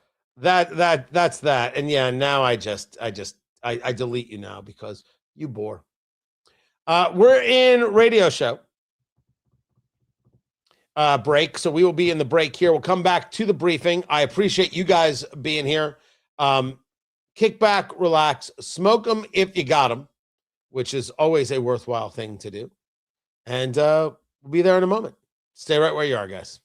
And yeah, now I delete you now because you bore. We're in radio show break. So we will be in the break here. We'll come back to the briefing. I appreciate you guys being here. Kick back, relax, smoke them if you got them, which is always a worthwhile thing to do. And we'll be there in a moment. Stay right where you are, guys.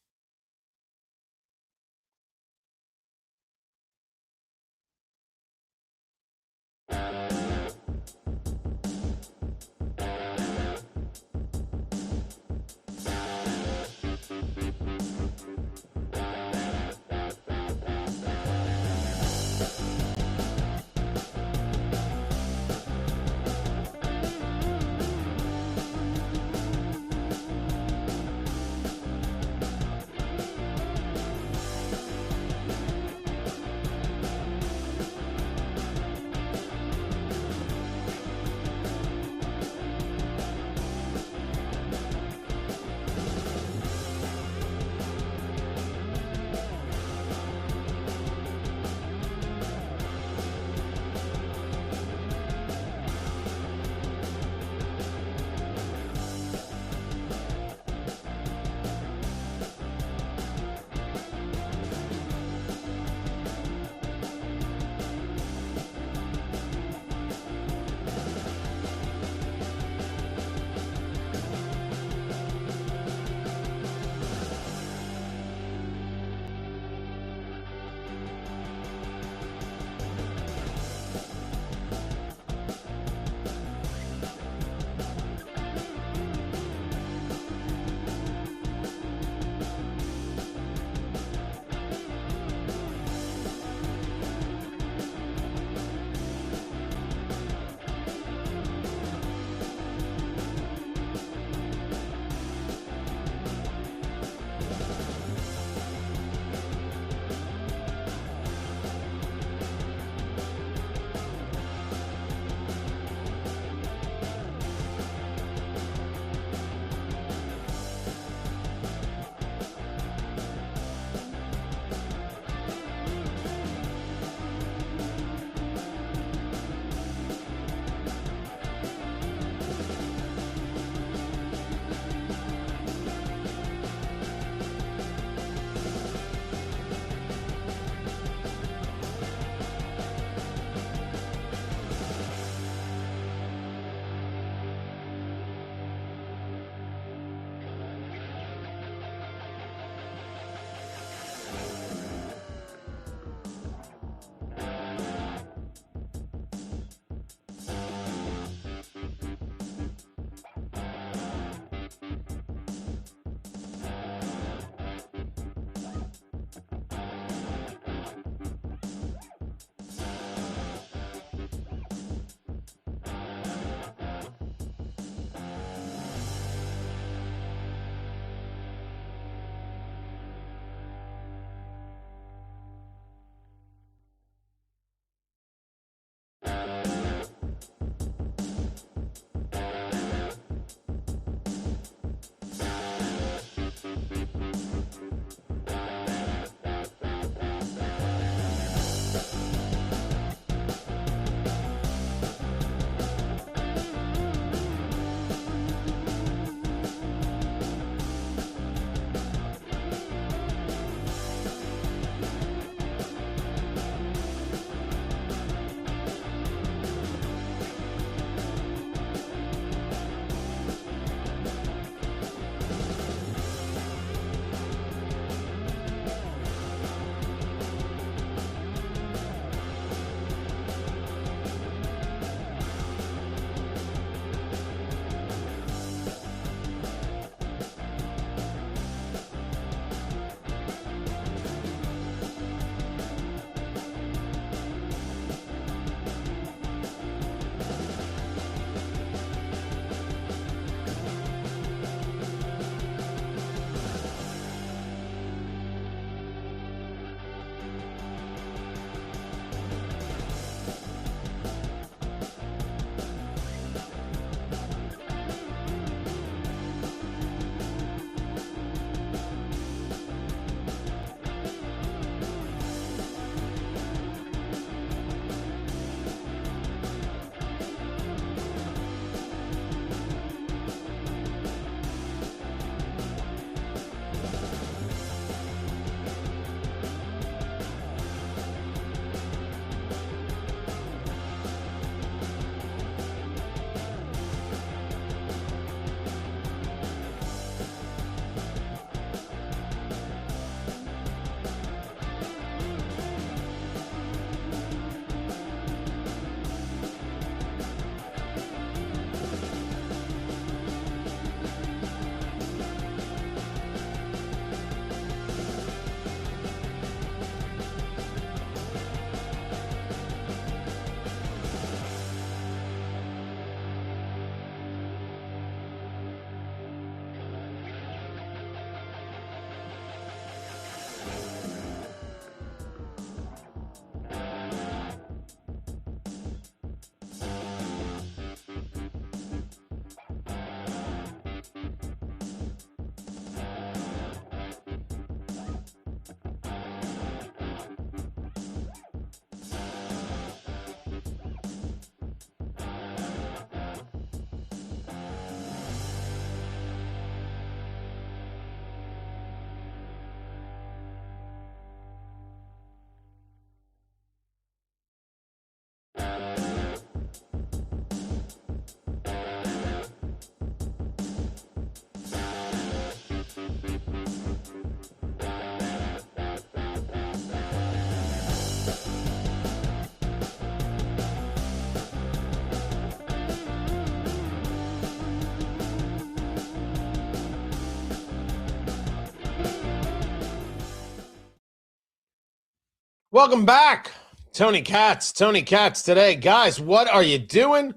Welcome back. Tony Katz today. Guys, what are you doing?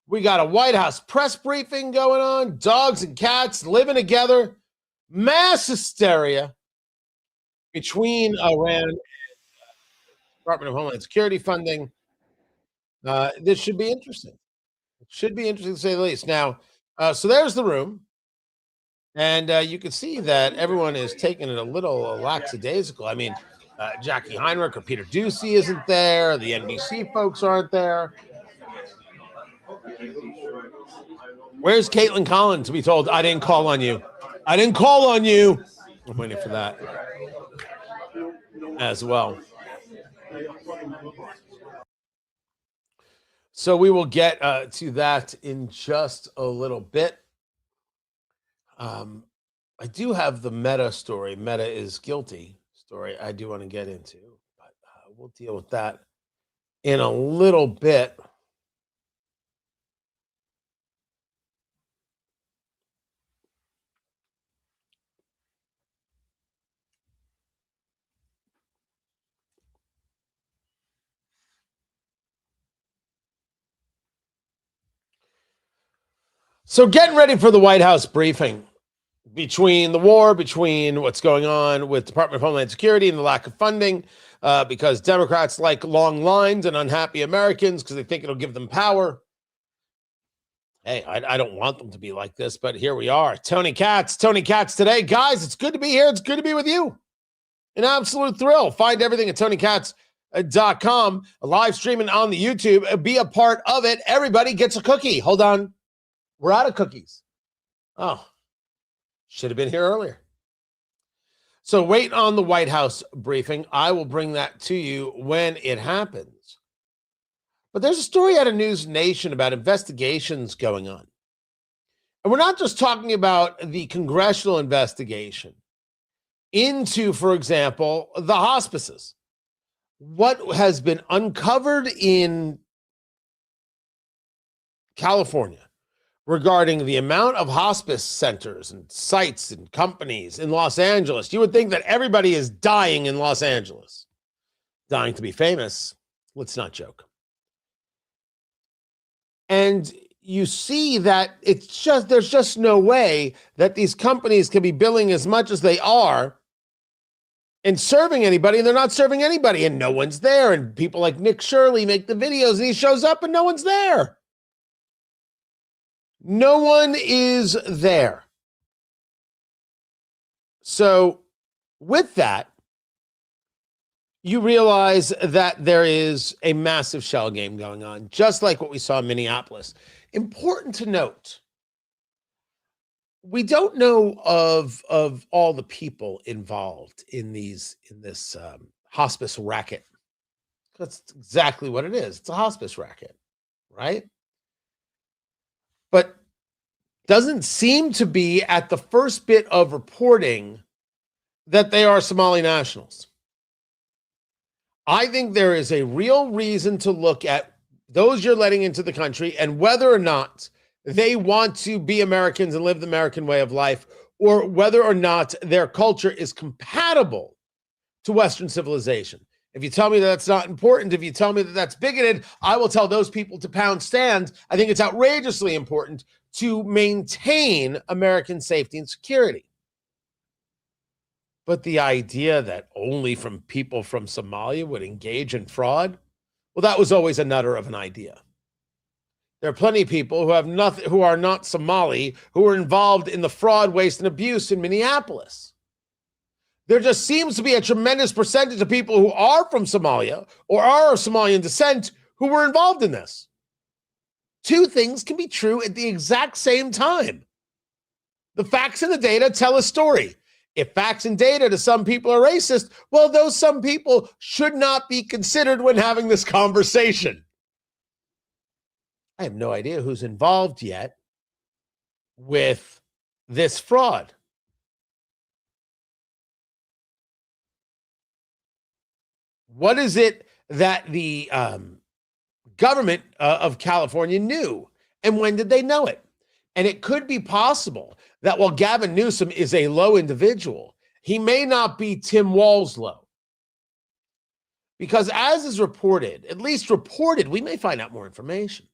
We got a White House press briefing going on. Dogs and cats living together. Mass hysteria between Iran and Department of Homeland Security funding. This should be interesting. It should be interesting to say the least. Now, so there's the room. And you can see that everyone is taking it a little lackadaisical. I mean, Jackie Heinrich or Peter Ducey isn't there. The NBC folks aren't there. Where's Caitlin Collins to be told, I didn't call on you? I didn't call on you. I'm waiting for that as well. So we will get to that in just a little bit. I do have the Meta story. Meta is guilty story I do want to get into, but we'll deal with that in a little bit. So getting ready for the White House briefing between the war, between what's going on with Department of Homeland Security and the lack of funding, because Democrats like long lines and unhappy Americans because they think it'll give them power. Hey, I don't want them to be like this, but here we are. Tony Katz today. Guys, it's good to be here. It's good to be with you. An absolute thrill. Find everything at TonyKatz.com, live streaming on the YouTube. Be a part of it. Everybody gets a cookie. Hold on. We're out of cookies. Oh, should have been here earlier. So wait on the White House briefing. I will bring that to you when it happens. But there's a story out of News Nation about investigations going on. And we're not just talking about the congressional investigation into, for example, the hospices. What has been uncovered in California regarding the amount of hospice centers and sites and companies in Los Angeles. You would think that everybody is dying in Los Angeles, dying to be famous. Let's not joke. And you see that there's just no way that these companies can be billing as much as they are and serving anybody, and they're not serving anybody, and no one's there. And people like Nick Shirley make the videos, and he shows up and no one's there. No one is there. So with that, you realize that there is a massive shell game going on, just like what we saw in Minneapolis. Important to note, we don't know of all the people involved in this hospice racket. That's exactly what it is. It's a hospice racket, right? But doesn't seem to be at the first bit of reporting that they are Somali nationals. I think there is a real reason to look at those you're letting into the country and whether or not they want to be Americans and live the American way of life, or whether or not their culture is compatible to Western civilization. If you tell me that that's not important, if you tell me that that's bigoted, I will tell those people to pound stand. I think it's outrageously important to maintain American safety and security. But the idea that only from people from Somalia would engage in fraud, well, that was always a nutter of an idea. There are plenty of people who have nothing, who are not Somali, who are involved in the fraud, waste, and abuse in Minneapolis. There just seems to be a tremendous percentage of people who are from Somalia or are of Somalian descent who were involved in this. Two things can be true at the exact same time. The facts and the data tell a story. If facts and data to some people are racist, well, those some people should not be considered when having this conversation. I have no idea who's involved yet with this fraud. What is it that the government of California knew? And when did they know it? And it could be possible that while Gavin Newsom is a low individual, he may not be Tim Walz low. Because as is reported, at least reported, we may find out more information.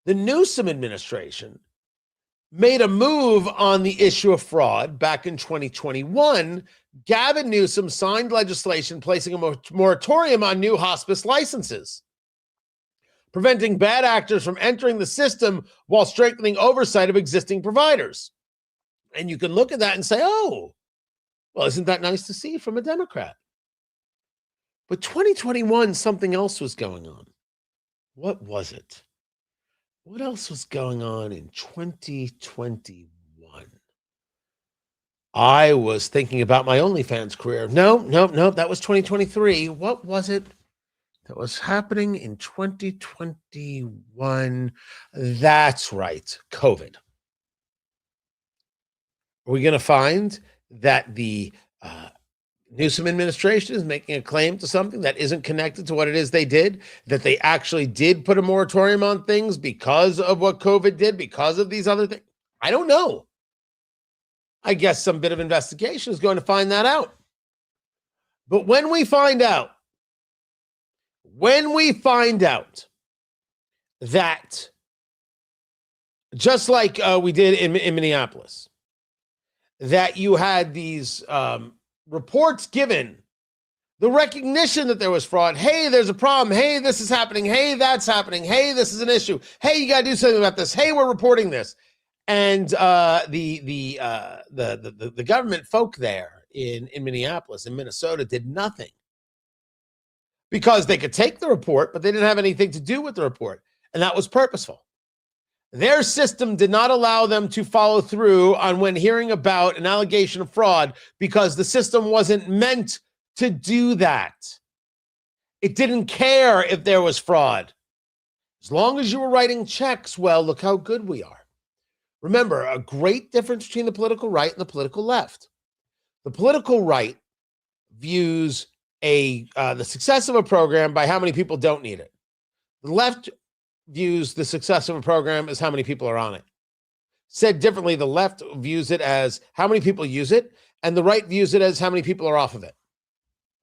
The Newsom administration made a move on the issue of fraud back in 2021. Gavin Newsom signed legislation placing a moratorium on new hospice licenses, preventing bad actors from entering the system while strengthening oversight of existing providers. And you can look at that and say, oh, well, isn't that nice to see from a Democrat? But 2021, something else was going on. What was it? What else was going on in 2021? I was thinking about my OnlyFans career. No, that was 2023. What was it that was happening in 2021? That's right, COVID. Are we going to find that the Newsom administration is making a claim to something that isn't connected to what it is they did, that they actually did put a moratorium on things because of what COVID did, because of these other things? I don't know. I guess some bit of investigation is going to find that out. But when we find out that, just like we did in Minneapolis, that you had these reports given, the recognition that there was fraud. Hey, there's a problem. Hey, this is happening. Hey, that's happening. Hey, this is an issue. Hey, you got to do something about this. Hey, we're reporting this. And the government folk there in Minneapolis, in Minnesota, did nothing because they could take the report, but they didn't have anything to do with the report, and that was purposeful. Their system did not allow them to follow through on when hearing about an allegation of fraud because the system wasn't meant to do that. It didn't care if there was fraud. As long as you were writing checks, well, look how good we are. Remember, a great difference between the political right and the political left. The political right views the success of a program by how many people don't need it. The left views the success of a program as how many people are on it. Said differently, the left views it as how many people use it, and the right views it as how many people are off of it.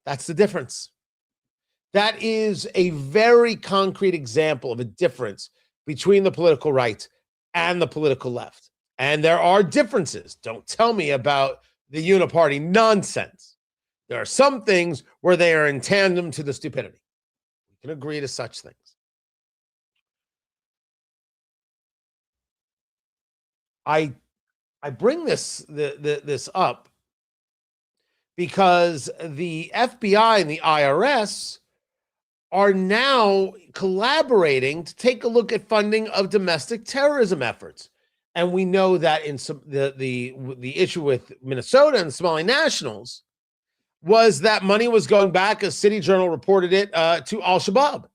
That's the difference. That is a very concrete example of a difference between the political right and the political left. And there are differences. Don't tell me about the uniparty nonsense. There are some things where they are in tandem to the stupidity. We can agree to such things. I bring this up because the FBI and the IRS are now collaborating to take a look at funding of domestic terrorism efforts. And we know that in some the issue with Minnesota and Somali nationals was that money was going back, as City Journal reported it, to Al-Shabaab,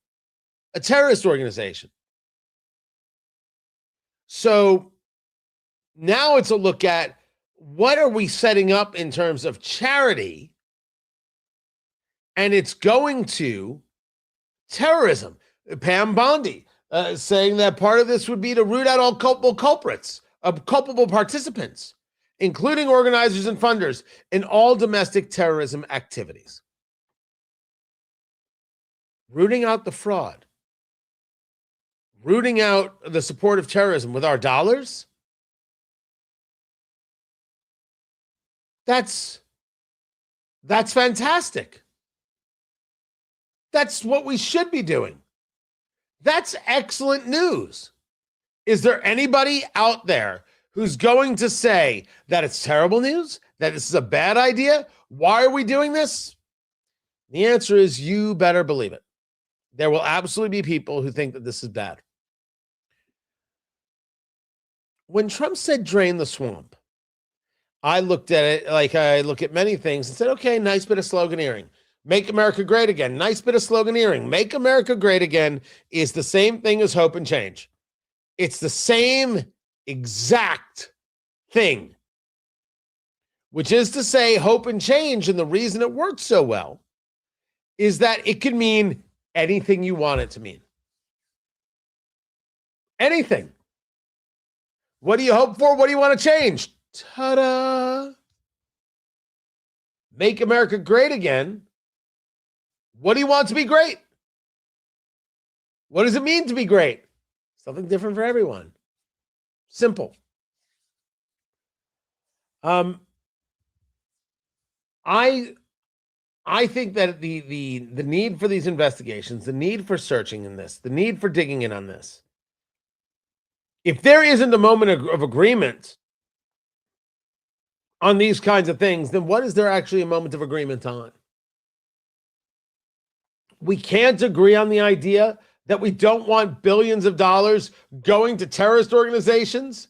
a terrorist organization. So now it's a look at what are we setting up in terms of charity, and it's going to terrorism. Pam Bondi saying that part of this would be to root out all culpable participants, including organizers and funders in all domestic terrorism activities. Rooting out the fraud, rooting out the support of terrorism with our dollars. That's fantastic. That's what we should be doing. That's excellent news. Is there anybody out there who's going to say that it's terrible news, that this is a bad idea? Why are we doing this? The answer is you better believe it. There will absolutely be people who think that this is bad. When Trump said drain the swamp, I looked at it like I look at many things and said, okay, nice bit of sloganeering. Make America great again. Nice bit of sloganeering. Make America great again is the same thing as hope and change. It's the same exact thing, which is to say hope and change. And the reason it works so well is that it can mean anything you want it to mean. Anything. What do you hope for? What do you want to change? Ta-da! Make America great again What do you want to be great? What does it mean to be great? Something different for everyone. Simple. I think that the need for these investigations, the need for searching in this, the need for digging in on this, if there isn't a moment of agreement on these kinds of things, then what is there actually a moment of agreement on? We can't agree on the idea that we don't want billions of dollars going to terrorist organizations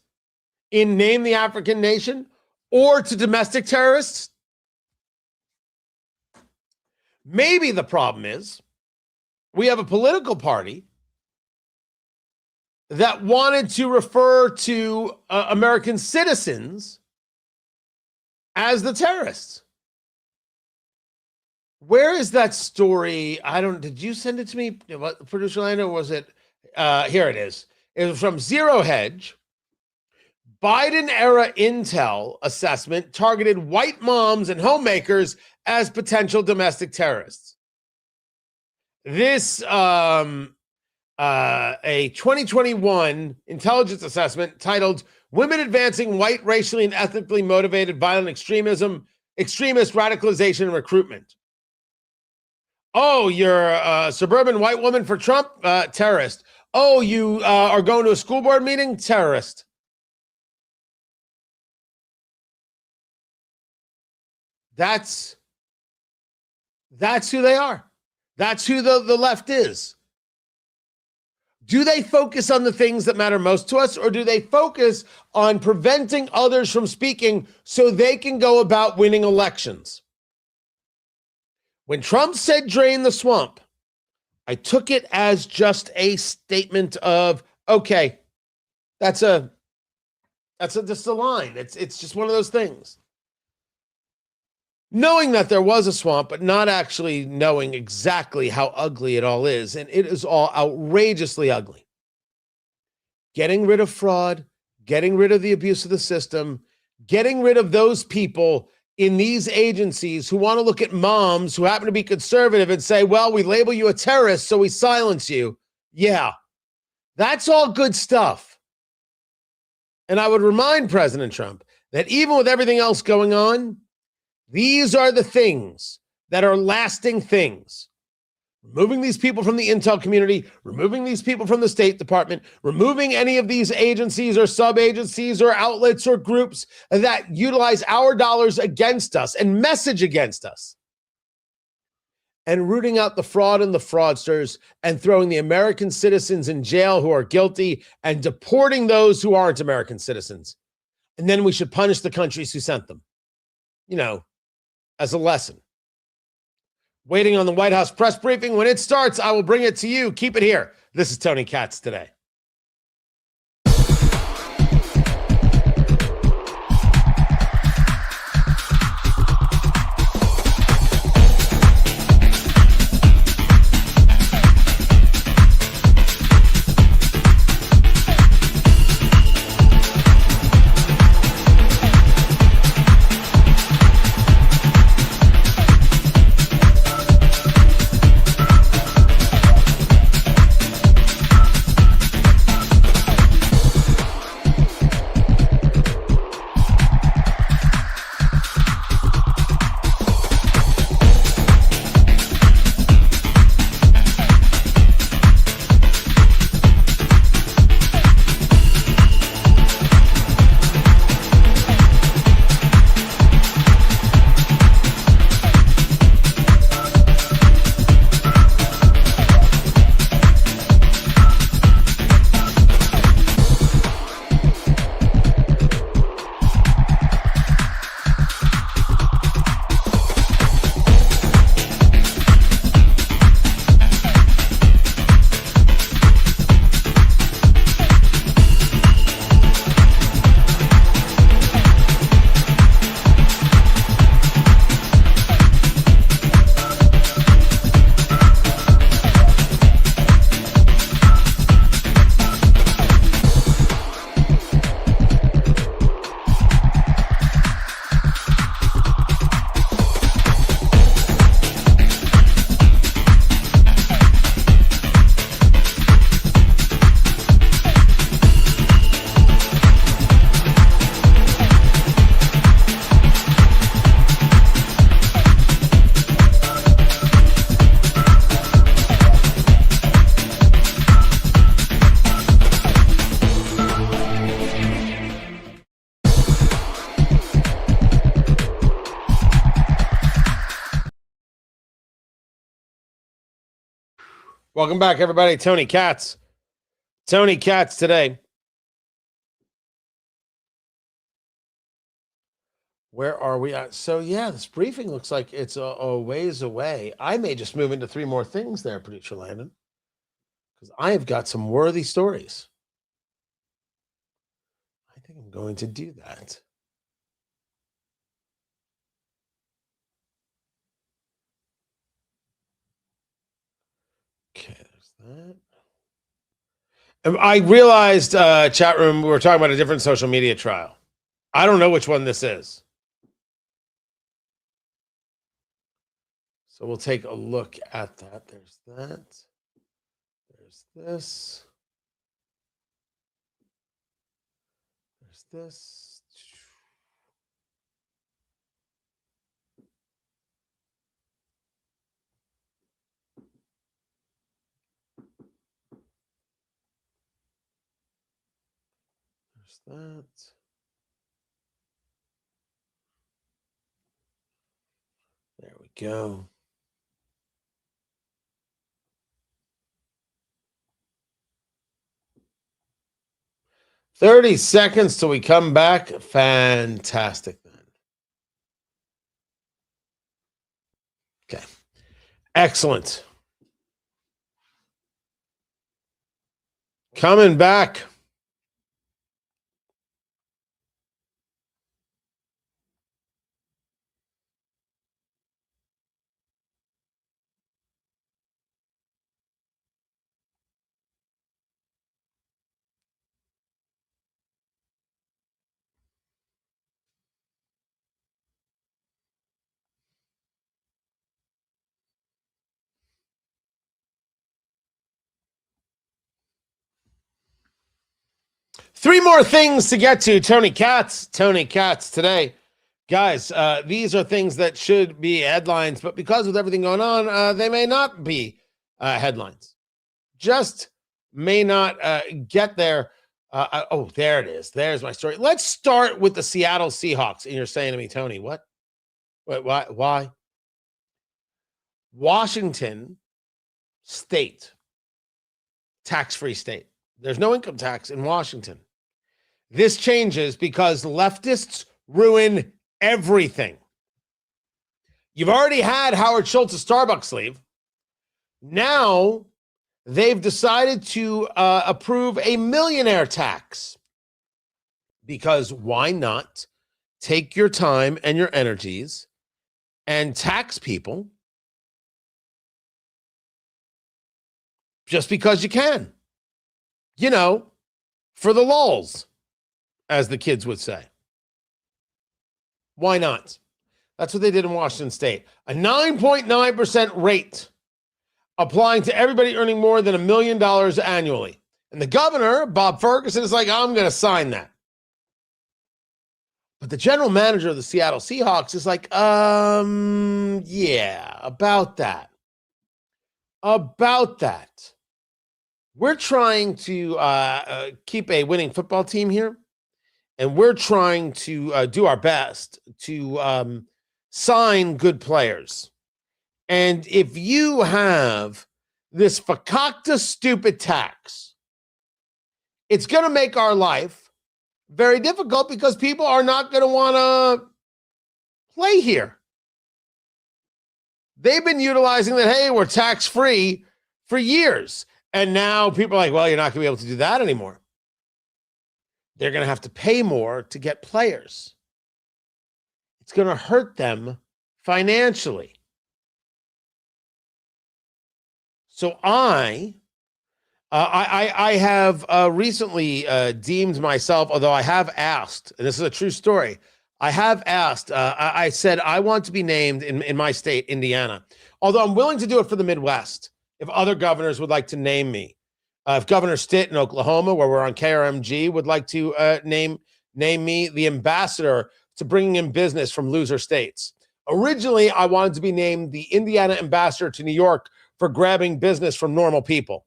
in Name the African Nation or to domestic terrorists. Maybe the problem is we have a political party that wanted to refer to American citizens as the terrorists. Where is that story? Did you send it to me? What, Producer Lando, was it? Here it is. It was from Zero Hedge. Biden era intel assessment targeted white moms and homemakers as potential domestic terrorists. This, a 2021 intelligence assessment titled Women Advancing White Racially and Ethnically Motivated Violent Extremism, Extremist Radicalization and Recruitment. Oh, you're a suburban white woman for Trump? Terrorist. Oh, you are going to a school board meeting? Terrorist. That's who they are. That's who the left is. Do they focus on the things that matter most to us, or do they focus on preventing others from speaking so they can go about winning elections? When Trump said drain the swamp, I took it as just a statement of, okay, that's just a line. It's just one of those things. Knowing that there was a swamp, but not actually knowing exactly how ugly it all is. And it is all outrageously ugly. Getting rid of fraud, getting rid of the abuse of the system, getting rid of those people in these agencies who want to look at moms who happen to be conservative and say, well, we label you a terrorist, so we silence you. Yeah, that's all good stuff. And I would remind President Trump that even with everything else going on, these are the things that are lasting things. Removing these people from the intel community, removing these people from the State Department, removing any of these agencies or sub-agencies or outlets or groups that utilize our dollars against us and message against us. And rooting out the fraud and the fraudsters and throwing the American citizens in jail who are guilty and deporting those who aren't American citizens. And then we should punish the countries who sent them, as a lesson. Waiting on the White House press briefing. When it starts, I will bring it to you. Keep it here. This is Tony Katz Today. Welcome back, everybody. Tony Katz. Tony Katz today. Where are we at? So, yeah, this briefing looks like it's a ways away. I may just move into 3 more things there, Producer Landon, because I have got some worthy stories. I think I'm going to do that. Okay, there's that. I realized, chat room, we were talking about a different social media trial. I don't know which one this is. So we'll take a look at that. There's that. There's this. There's this. There's that. There we go. "30 seconds till we come back." Fantastic, then. Okay. Excellent. Coming back. Three more things to get to. Tony Katz today. Guys, these are things that should be headlines, but because with everything going on, they may not be headlines. Just may not get there. Oh, there it is. There's my story. Let's start with the Seattle Seahawks. And you're saying to me, Tony, what? Why? Washington state, tax-free state. There's no income tax in Washington. This changes because leftists ruin everything. You've already had Howard Schultz's Starbucks leave. Now they've decided to approve a millionaire tax. Because why not take your time and your energies and tax people just because you can? You know, for the lulz, as the kids would say. Why not? That's what they did in Washington State. A 9.9% rate applying to everybody earning more than $1 million annually. And the governor, Bob Ferguson, is like, I'm going to sign that. But the general manager of the Seattle Seahawks is like, yeah, about that. We're trying to keep a winning football team here, and we're trying to do our best to sign good players. And if you have this fakakta stupid tax, it's going to make our life very difficult because people are not going to want to play here. They've been utilizing that, hey, we're tax-free for years. And now people are like, well, you're not going to be able to do that anymore. They're going to have to pay more to get players. It's going to hurt them financially. So I have recently deemed myself, although I have asked, and this is a true story, I have asked, I said, I want to be named in my state, Indiana, although I'm willing to do it for the Midwest. If other governors would like to name me, if Governor Stitt in Oklahoma, where we're on KRMG, would like to name me the ambassador to bringing in business from loser states. Originally, I wanted to be named the Indiana ambassador to New York for grabbing business from normal people.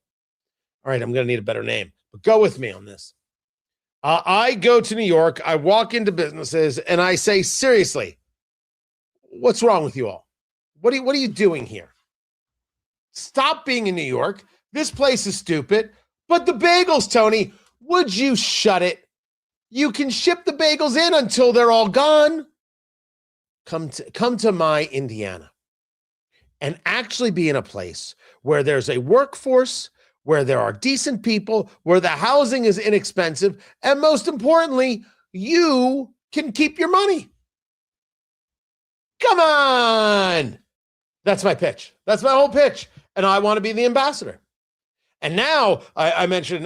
All right, I'm going to need a better name, but go with me on this. I go to New York, I walk into businesses, and I say, seriously, what's wrong with you all? What are you doing here? Stop being in New York. This place is stupid. But the bagels, Tony, would you shut it? You can ship the bagels in until they're all gone. Come to my Indiana and actually be in a place where there's a workforce, where there are decent people, where the housing is inexpensive, and most importantly, you can keep your money. Come on. That's my pitch. That's my whole pitch. And I want to be the ambassador. And now I mentioned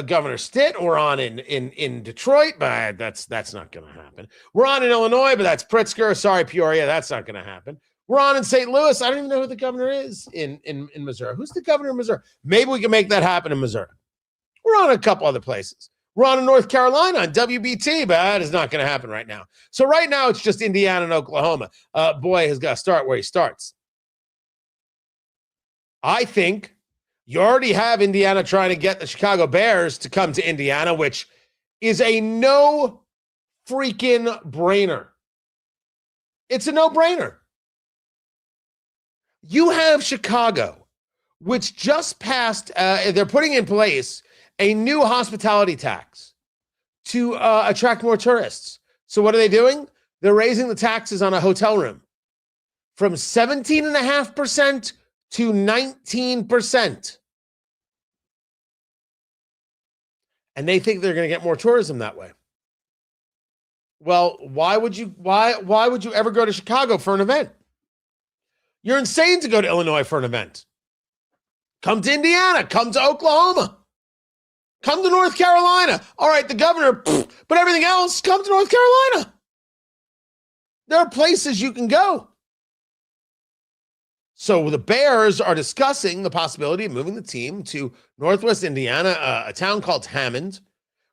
Governor Stitt. We're on in Detroit, but that's not going to happen. We're on in Illinois, but that's Pritzker. Sorry, Peoria. That's not going to happen. We're on in St. Louis. I don't even know who the governor is in Missouri. Who's the governor of Missouri? Maybe we can make that happen in Missouri. We're on a couple other places. We're on in North Carolina on WBT, but that is not going to happen right now. So right now it's just Indiana and Oklahoma. Boy has got to start where he starts. I think you already have Indiana trying to get the Chicago Bears to come to Indiana, which is a no freaking brainer. It's a no-brainer. You have Chicago, which just passed, they're putting in place a new hospitality tax to attract more tourists. So what are they doing? They're raising the taxes on a hotel room from 17.5% to 19%. And they think they're going to get more tourism that way. Well, why would you ever go to Chicago for an event? You're insane to go to Illinois for an event. Come to Indiana, come to Oklahoma, come to North Carolina. All right, the governor, but everything else, come to North Carolina. There are places you can go. So the Bears are discussing the possibility of moving the team to Northwest Indiana, a town called Hammond,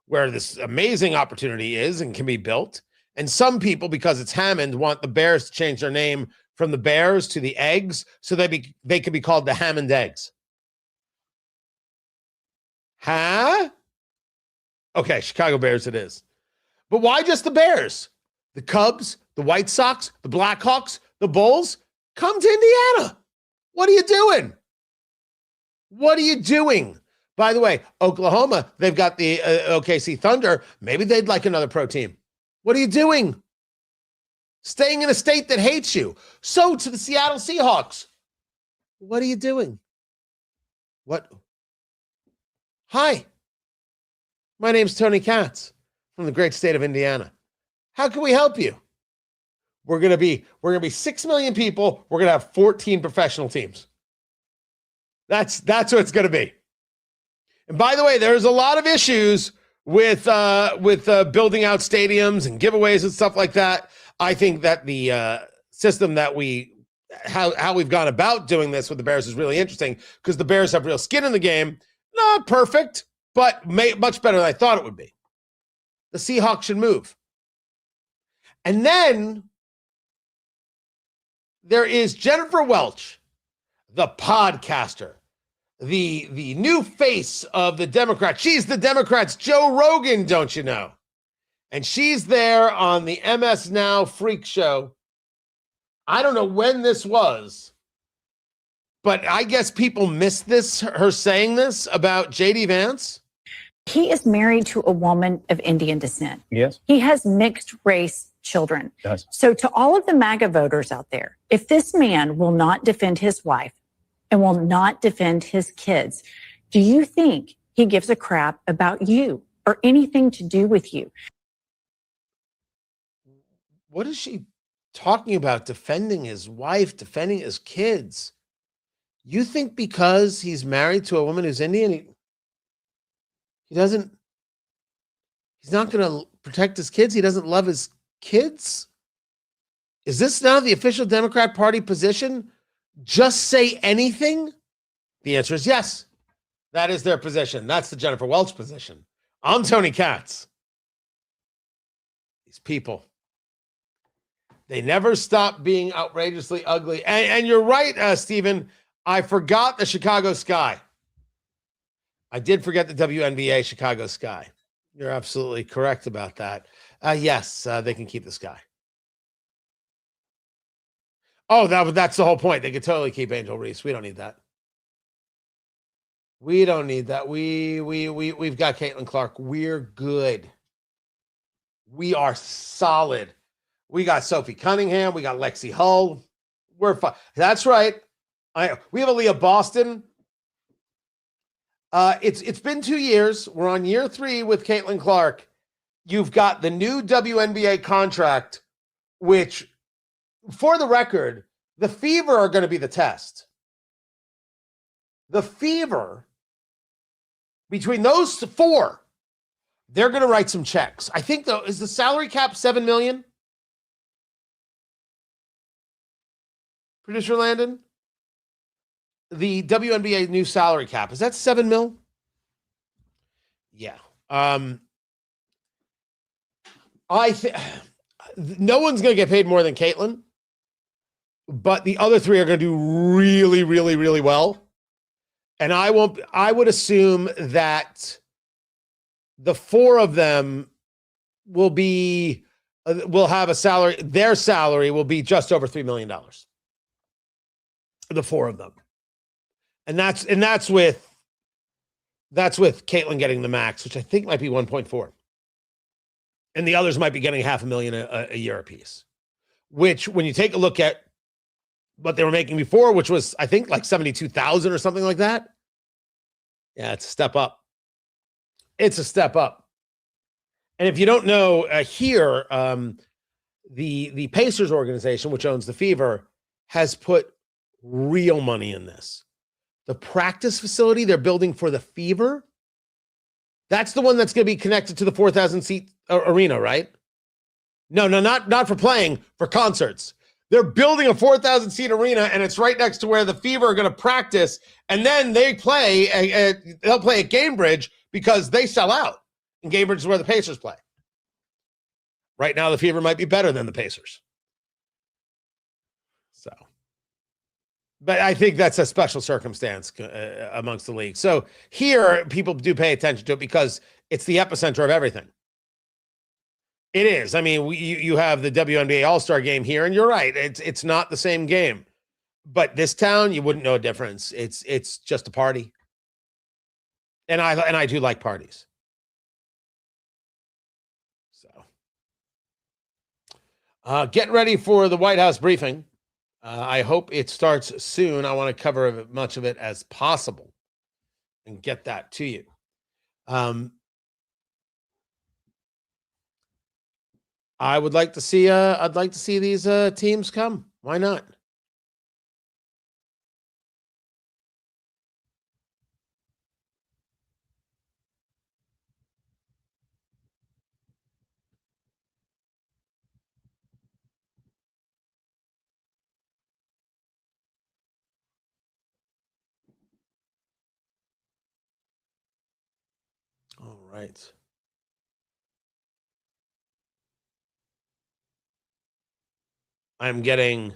where this amazing opportunity is and can be built. And some people, because it's Hammond, want the Bears to change their name from the Bears to the Eggs, so they could be called the Hammond Eggs. Huh? Okay, Chicago Bears it is. But why just the Bears? The Cubs, the White Sox, the Blackhawks, the Bulls, come to Indiana. What are you doing? What are you doing? By the way, Oklahoma, they've got the OKC Thunder. Maybe they'd like another pro team. What are you doing? Staying in a state that hates you. So to the Seattle Seahawks. What are you doing? What? Hi. My name's Tony Katz from the great state of Indiana. How can we help you? We're going to be 6 million people. We're going to have 14 professional teams. That's what it's going to be. And by the way, there's a lot of issues with building out stadiums and giveaways and stuff like that. I think that the system that how we've gone about doing this with the Bears is really interesting because the Bears have real skin in the game. Not perfect, but much better than I thought it would be. The Seahawks should move. And then there is Jennifer Welch, the podcaster, the new face of the Democrats. She's the Democrats' Joe Rogan, don't you know? And she's there on the MS Now Freak Show. I don't know when this was, but I guess people missed this, her saying this about J.D. Vance. He is married to a woman of Indian descent. Yes. He has mixed race children. Yes. So to all of the MAGA voters out there, if this man will not defend his wife and will not defend his kids, do you think he gives a crap about you or anything to do with you? What is she talking about? Defending his wife, defending his kids. You think because he's married to a woman who's Indian, he's not going to protect his kids? He doesn't love his kids? Is this now the official Democrat Party position? Just say anything? The answer is yes. That is their position. That's the Jennifer Welch position. I'm Tony Katz. These people, they never stop being outrageously ugly. And you're right, Stephen. I forgot the Chicago Sky. I did forget the WNBA Chicago Sky. You're absolutely correct about that. Yes, they can keep the Sky. Oh, that's the whole point. They could totally keep Angel Reese. We don't need that. We don't need that. We've got Caitlin Clark. We're good. We are solid. We got Sophie Cunningham. We got Lexi Hull. We're fine. That's right. We have Aaliyah Boston. It's been 2 years. We're on year 3 with Caitlin Clark. You've got the new WNBA contract, which, for the record, the Fever are going to be the test. The Fever, between those 4, they're going to write some checks. I think, though, is the salary cap $7 million? Producer Landon? The WNBA new salary cap, is that $7 million? Yeah. I think no one's going to get paid more than Caitlin, but the other 3 are going to do really, really, really well. And I would assume that the 4 of them will have a salary. Their salary will be just over $3 million. The 4 of them. And that's with Caitlin getting the max, which I think might be 1.4. And the others might be getting $500,000 a year apiece, which when you take a look at what they were making before, which was, I think, like 72,000 or something like that. Yeah, it's a step up. It's a step up. And if you don't know, here, the Pacers organization, which owns the Fever, has put real money in this. The practice facility they're building for the Fever, that's the one that's going to be connected to the 4,000 seat arena, right? No, not for playing, for concerts. They're building a 4,000 seat arena, and it's right next to where the Fever are going to practice. And then they play, they'll play at Gamebridge because they sell out. And Gamebridge is where the Pacers play. Right now, the Fever might be better than the Pacers. So, but I think that's a special circumstance amongst the league. So here, people do pay attention to it because it's the epicenter of everything. It is. I mean, you have the WNBA All-Star game here, and you're right. It's not the same game. But this town, you wouldn't know a difference. It's just a party. And I do like parties. So, getting ready for the White House briefing. I hope it starts soon. I want to cover as much of it as possible and get that to you. I would like to see. I'd like to see these teams come. Why not? All right. I'm getting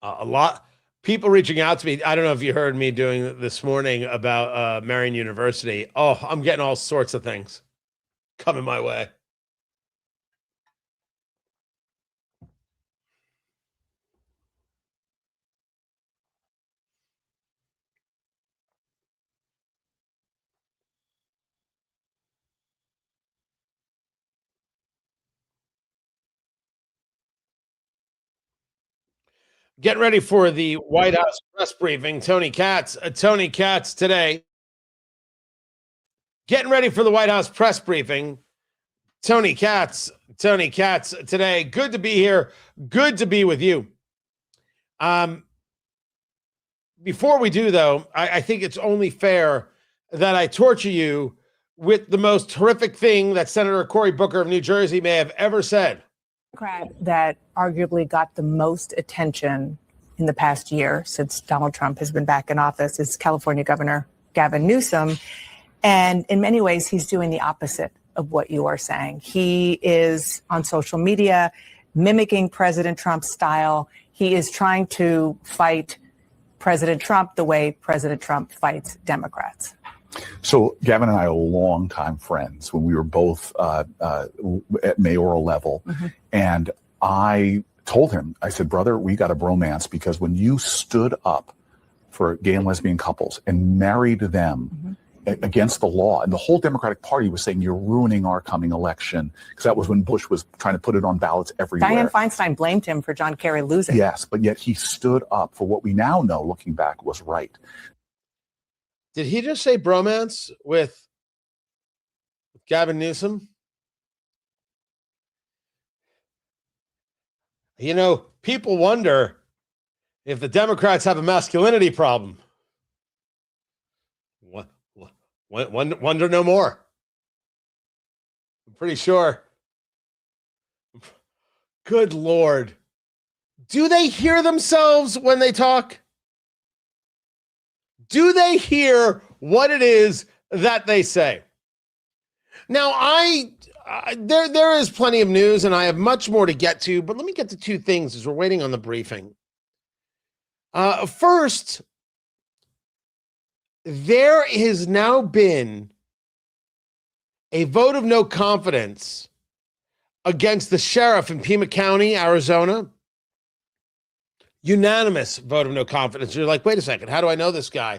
a lot people reaching out to me. I don't know if you heard me doing this morning about Marian University. Oh, I'm getting all sorts of things coming my way. Getting ready for the White House press briefing. Tony Katz today. Getting ready for the White House press briefing. Tony Katz today. Good to be here. Good to be with you. Before we do, though, I think it's only fair that I torture you with the most horrific thing that Senator Cory Booker of New Jersey may have ever said. That arguably got the most attention in the past year since Donald Trump has been back in office is California Governor Gavin Newsom. And in many ways, he's doing the opposite of what you are saying. He is on social media mimicking President Trump's style. He is trying to fight President Trump the way President Trump fights Democrats. So Gavin and I are longtime friends when we were both at mayoral level. Mm-hmm. And I told him, I said, brother, we got a bromance because when you stood up for gay and lesbian couples and married them against the law, and the whole Democratic Party was saying you're ruining our coming election, because that was when Bush was trying to put it on ballots everywhere. Dianne Feinstein blamed him for John Kerry losing. Yes, but yet he stood up for what we now know, looking back, was right. Did he just say bromance with Gavin Newsom? You know, people wonder if the Democrats have a masculinity problem. Wonder no more. I'm pretty sure. Good Lord. Do they hear themselves when they talk? Do they hear what it is that they say? Now, there is plenty of news, and I have much more to get to, but let me get to two things as we're waiting on the briefing. First, there has now been a vote of no confidence against the sheriff in Pima County, Arizona. Unanimous vote of no confidence. You're like, wait a second, how do I know this guy?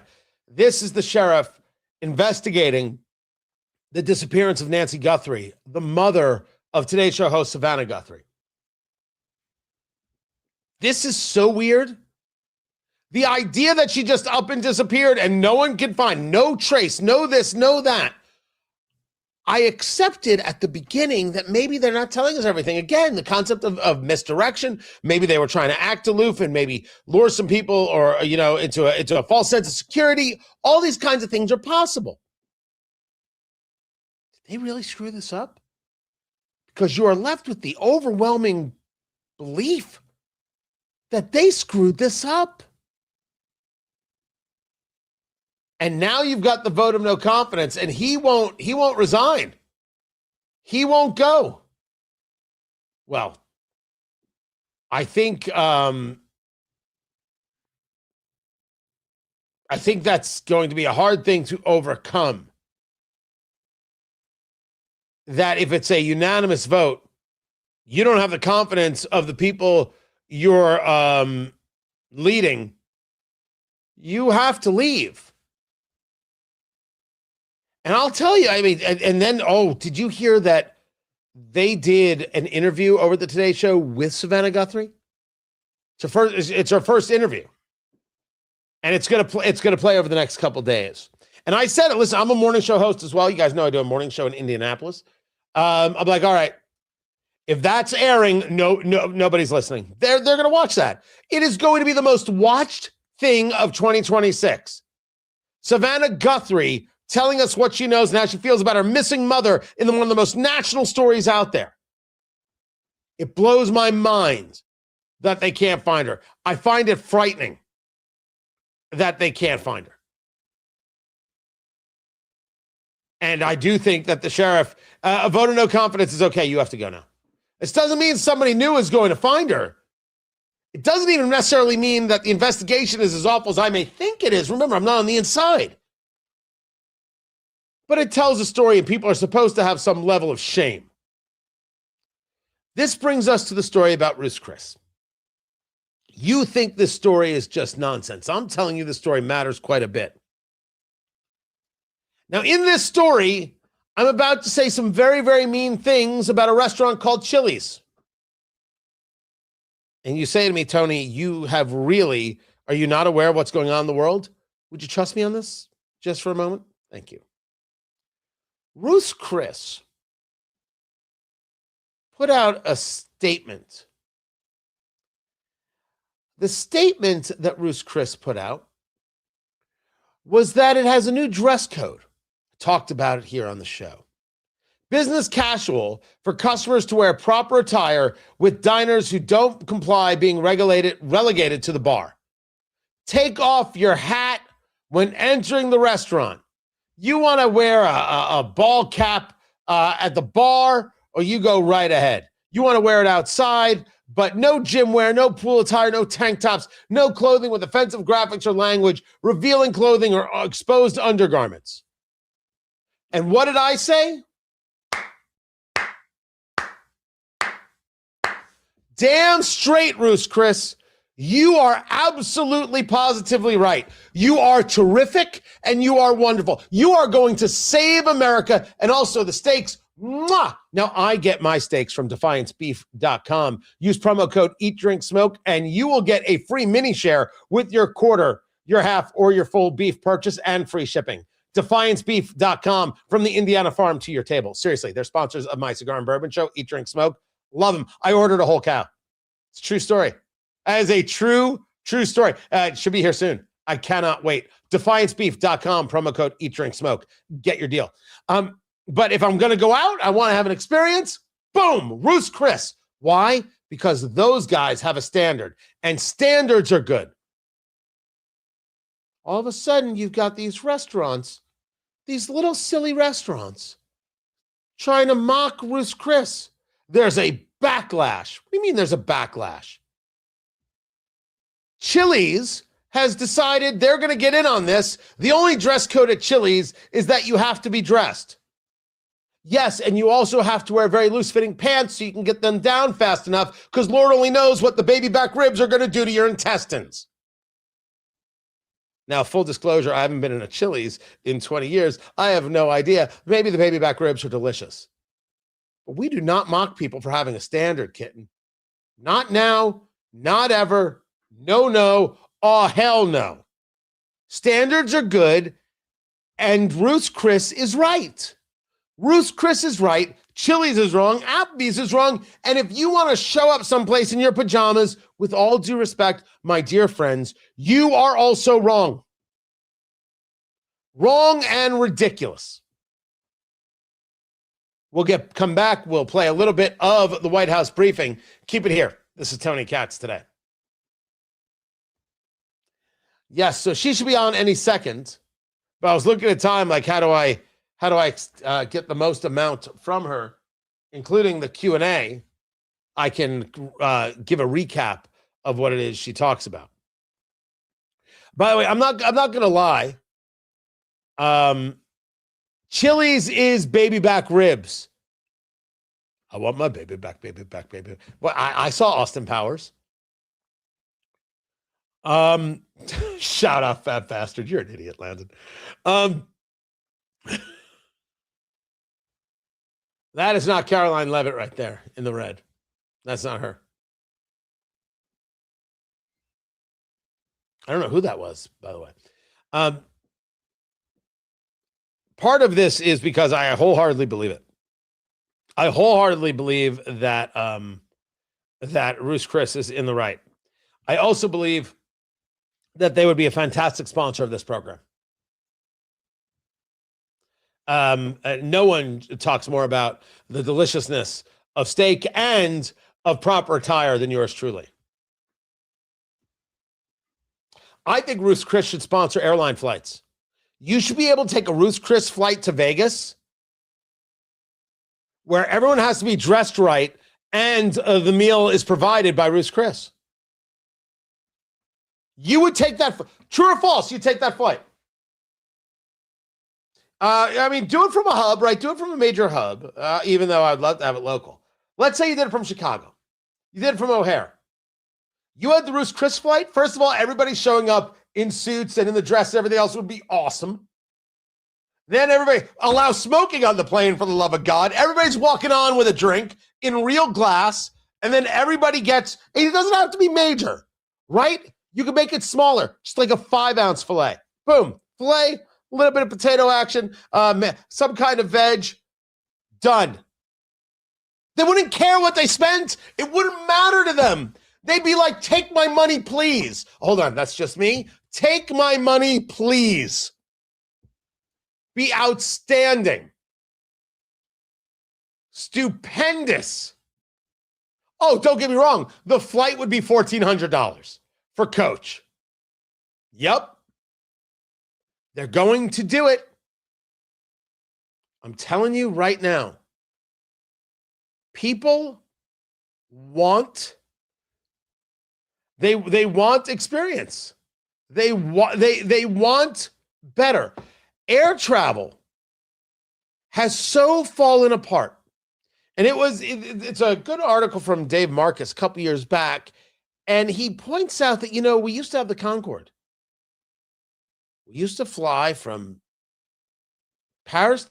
This is the sheriff investigating the disappearance of Nancy Guthrie, the mother of Today Show host Savannah Guthrie. This is so weird. The idea that she just up and disappeared and no one can find, no trace, no this, no that. I accepted at the beginning that maybe they're not telling us everything. Again, the concept of misdirection. Maybe they were trying to act aloof and maybe lure some people or, into a false sense of security. All these kinds of things are possible. Did they really screw this up? Because you are left with the overwhelming belief that they screwed this up. And now you've got the vote of no confidence, and he won't resign. He won't go. Well, I think that's going to be a hard thing to overcome. That if it's a unanimous vote, you don't have the confidence of the people you're leading, you have to leave. And I'll tell you, I mean, and then, did you hear that they did an interview over the Today Show with Savannah Guthrie? It's her first interview. And it's gonna play over the next couple days. And I said it, listen, I'm a morning show host as well. You guys know I do a morning show in Indianapolis. I'm like, all right, if that's airing, nobody's listening. They're gonna watch that. It is going to be the most watched thing of 2026. Savannah Guthrie telling us what she knows and how she feels about her missing mother in one of the most national stories out there. It blows my mind that they can't find her. I find it frightening that they can't find her. And I do think that the sheriff, a vote of no confidence is okay. You have to go now. This doesn't mean somebody new is going to find her. It doesn't even necessarily mean that the investigation is as awful as I may think it is. Remember, I'm not on the inside. But it tells a story, and people are supposed to have some level of shame. This brings us to the story about Ruth's Chris. You think this story is just nonsense. I'm telling you the story matters quite a bit. Now, in this story, I'm about to say some very, very mean things about a restaurant called Chili's. And you say to me, Tony, are you not aware of what's going on in the world? Would you trust me on this just for a moment? Thank you. Ruth's Chris put out a statement. The statement that Ruth's Chris put out was that it has a new dress code. I talked about it here on the show. Business casual for customers to wear proper attire, with diners who don't comply being relegated to the bar. Take off your hat when entering the restaurant. You want to wear a ball cap at the bar, or you go right ahead. You want to wear it outside, but no gym wear, no pool attire, no tank tops, no clothing with offensive graphics or language, revealing clothing or exposed undergarments. And what did I say? damn straight, Roos Chris. You are absolutely positively right. You are terrific and you are wonderful. You are going to save America and also the steaks. Mwah! Now I get my steaks from defiancebeef.com. Use promo code EatDrinkSmoke and you will get a free mini share with your quarter, your half, or your full beef purchase and free shipping. Defiancebeef.com, from the Indiana farm to your table. Seriously, they're sponsors of my cigar and bourbon show, Eat, Drink, Smoke. Love them. I ordered a whole cow. It's a true story. That is a true story. It should be here soon. I cannot wait. Defiancebeef.com, promo code Eat, Drink, Smoke. Get your deal. But if I'm going to go out, I want to have an experience. Boom, Roos Chris. Why? Because those guys have a standard, and standards are good. All of a sudden, you've got these restaurants, these little silly restaurants, trying to mock Roos Chris. There's a backlash. What do you mean there's a backlash? Chili's has decided they're going to get in on this. The only dress code at Chili's is that you have to be dressed. Yes, and you also have to wear very loose-fitting pants so you can get them down fast enough, because Lord only knows what the baby back ribs are going to do to your intestines. Now, full disclosure, I haven't been in a Chili's in 20 years. I have no idea. Maybe the baby back ribs are delicious. But we do not mock people for having a standard, kitten. Not now, not ever. No. Oh, hell no. Standards are good, and Roos Chris is right. Roos Chris is right. Chili's is wrong. Applebee's is wrong. And if you want to show up someplace in your pajamas, with all due respect, my dear friends, you are also wrong. Wrong and ridiculous. We'll come back. We'll play a little bit of the White House briefing. Keep it here. This is Tony Katz today. Yes, so she should be on any second. But I was looking at time, like, how do I get the most amount from her, including the Q&A? I can give a recap of what it is she talks about. By the way, I'm not going to lie. Chili's is baby back ribs. I want my baby back. Well, I saw Austin Powers. Shout out, fat bastard. You're an idiot, Landon. That is not Karoline Leavitt right there in the red. That's not her. I don't know who that was, by the way. Part of this is because I wholeheartedly believe it. I wholeheartedly believe that that Roos Chris is in the right. I also believe that they would be a fantastic sponsor of this program. No one talks more about the deliciousness of steak and of proper attire than yours truly. I think Roos Chris should sponsor airline flights. You should be able to take a Roos Chris flight to Vegas where everyone has to be dressed right and the meal is provided by Roos Chris. You would take that. True or false? You take that flight. I mean, do it from a hub, right? Do it from a major hub, even though I'd love to have it local. Let's say you did it from Chicago. You did it from O'Hare. You had the Roos Chris flight. First of all, everybody's showing up in suits and in the dress and everything else would be awesome. Then everybody allow smoking on the plane, for the love of God. Everybody's walking on with a drink in real glass. And then everybody gets, it doesn't have to be major, right? You can make it smaller, just like a 5-ounce filet. Boom, filet, a little bit of potato action, some kind of veg, done. They wouldn't care what they spent. It wouldn't matter to them. They'd be like, take my money, please. Hold on, that's just me. Take my money, please. Be outstanding. Stupendous. Oh, don't get me wrong. The flight would be $1,400 for coach. Yep. They're going to do it. I'm telling you right now. People want they want experience. They want better. Air travel has so fallen apart And it's a good article from Dave Marcus a couple years back. And he points out that, we used to have the Concorde. We used to fly from Paris.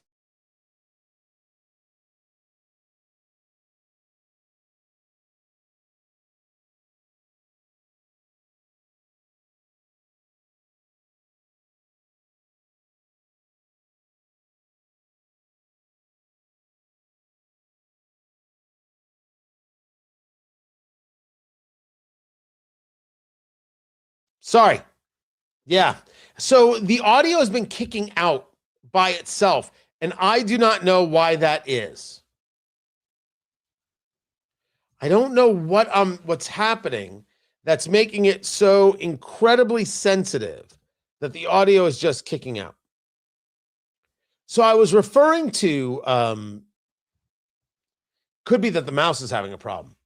Sorry. Yeah. So the audio has been kicking out by itself, and I do not know why that is. I don't know what's happening that's making it so incredibly sensitive that the audio is just kicking out. So I was referring to, could be that the mouse is having a problem.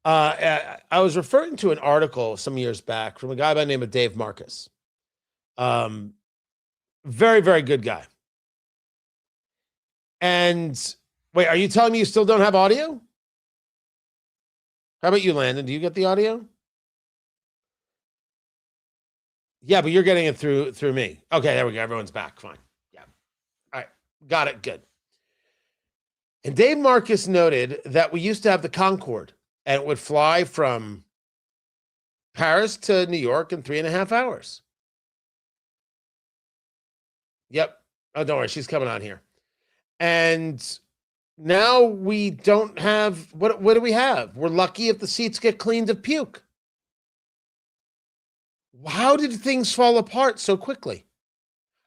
I was referring to an article some years back from a guy by the name of Dave Marcus. Very, very good guy. And wait, are you telling me you still don't have audio? How about you, Landon? Do you get the audio? Yeah, but you're getting it through me. Okay, there we go. Everyone's back. Fine. Yeah. All right. Got it. Good. And Dave Marcus noted that we used to have the Concorde, and it would fly from Paris to New York in 3.5 hours. Yep. Oh, don't worry. She's coming on here. And now we don't have, what do we have? We're lucky if the seats get cleaned of puke. How did things fall apart so quickly?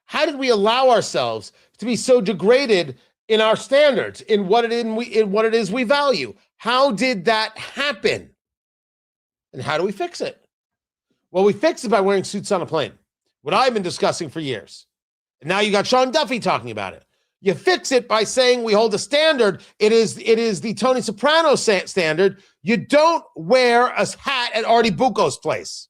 How did we allow ourselves to be so degraded in our standards, in what it is we value? How did that happen? And how do we fix it? Well, we fix it by wearing suits on a plane. What I've been discussing for years. And now you got Sean Duffy talking about it. You fix it by saying we hold a standard. It is the Tony Soprano standard. You don't wear a hat at Artie Bucco's place.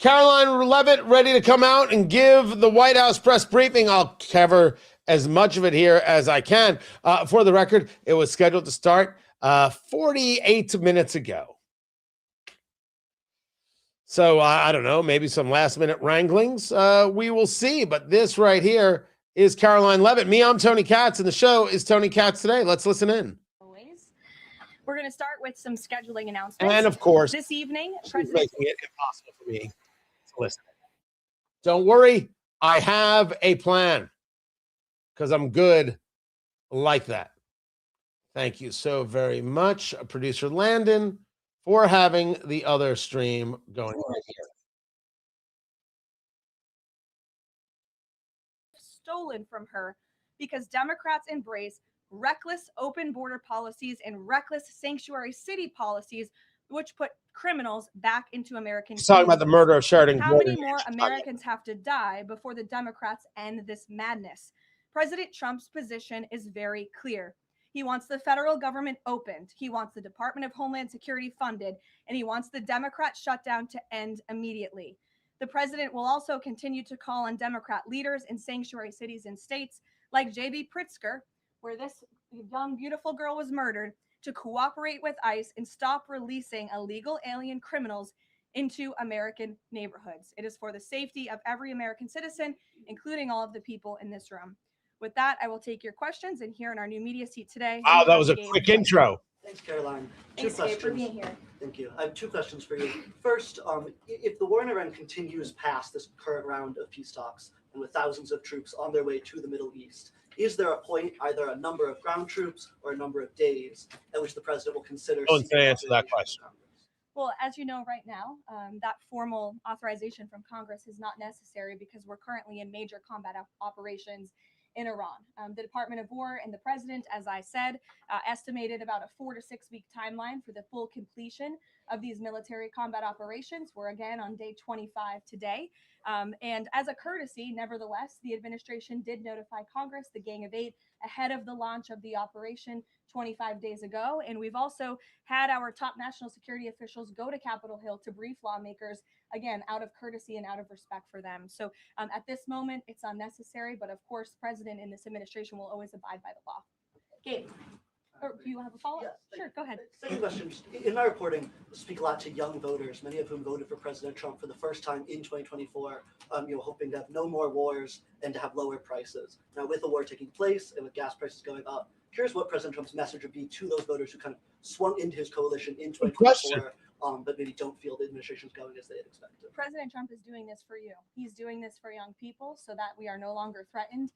Karoline Leavitt ready to come out and give the White House press briefing. I'll cover as much of it here as I can. For the record, it was scheduled to start 48 minutes ago. So I don't know, maybe some last minute wranglings. We will see. But this right here is Karoline Leavitt. Me, I'm Tony Katz, and the show is Tony Katz Today. Let's listen in. We're going to start with some scheduling announcements. And of course, this evening, she's making it impossible for me to listen. Don't worry, I have a plan because I'm good like that. Thank you so very much, producer Landon, for having the other stream going right here. Stolen from her because Democrats embrace reckless open border policies and reckless sanctuary city policies, which put criminals back into American He's talking about the murder of Sheridan. How many more Americans have to die before the Democrats end this madness? President Trump's position is very clear. He wants the federal government opened. He wants the Department of Homeland Security funded, and he wants the Democrat shutdown to end immediately. The president will also continue to call on Democrat leaders in sanctuary cities and states like J.B. Pritzker, where this young, beautiful girl was murdered, to cooperate with ICE and stop releasing illegal alien criminals into American neighborhoods. It is for the safety of every American citizen, including all of the people in this room. With that, I will take your questions. And here in our new media seat today. Wow, that was a quick intro. Thanks, Karoline. Thanks, Gabe, for being here. Thank you. I have two questions for you. First, if the war in Iran continues past this current round of peace talks and with thousands of troops on their way to the Middle East, is there a point, either a number of ground troops or a number of days, at which the president will consider? Oh, to answer that question. Well, as you know right now, that formal authorization from Congress is not necessary because we're currently in major combat operations in Iran. The Department of War and the president, as I said, estimated about a 4 to 6 week timeline for the full completion of these military combat operations. We're again on day 25 today. And as a courtesy, nevertheless, the administration did notify Congress, the Gang of Eight, ahead of the launch of the operation 25 days ago. And we've also had our top national security officials go to Capitol Hill to brief lawmakers, again, out of courtesy and out of respect for them. So at this moment, it's unnecessary. But of course, the president in this administration will always abide by the law. Gabe. Or do you have a follow-up? Yes, sure, go ahead. Second question. In my reporting, speak a lot to young voters, many of whom voted for President Trump for the first time in 2024, hoping to have no more wars and to have lower prices. Now, with the war taking place and with gas prices going up, curious what President Trump's message would be to those voters who kind of swung into his coalition in 2024, but maybe don't feel the administration's going as they had expected. President Trump is doing this for you. He's doing this for young people so that we are no longer threatened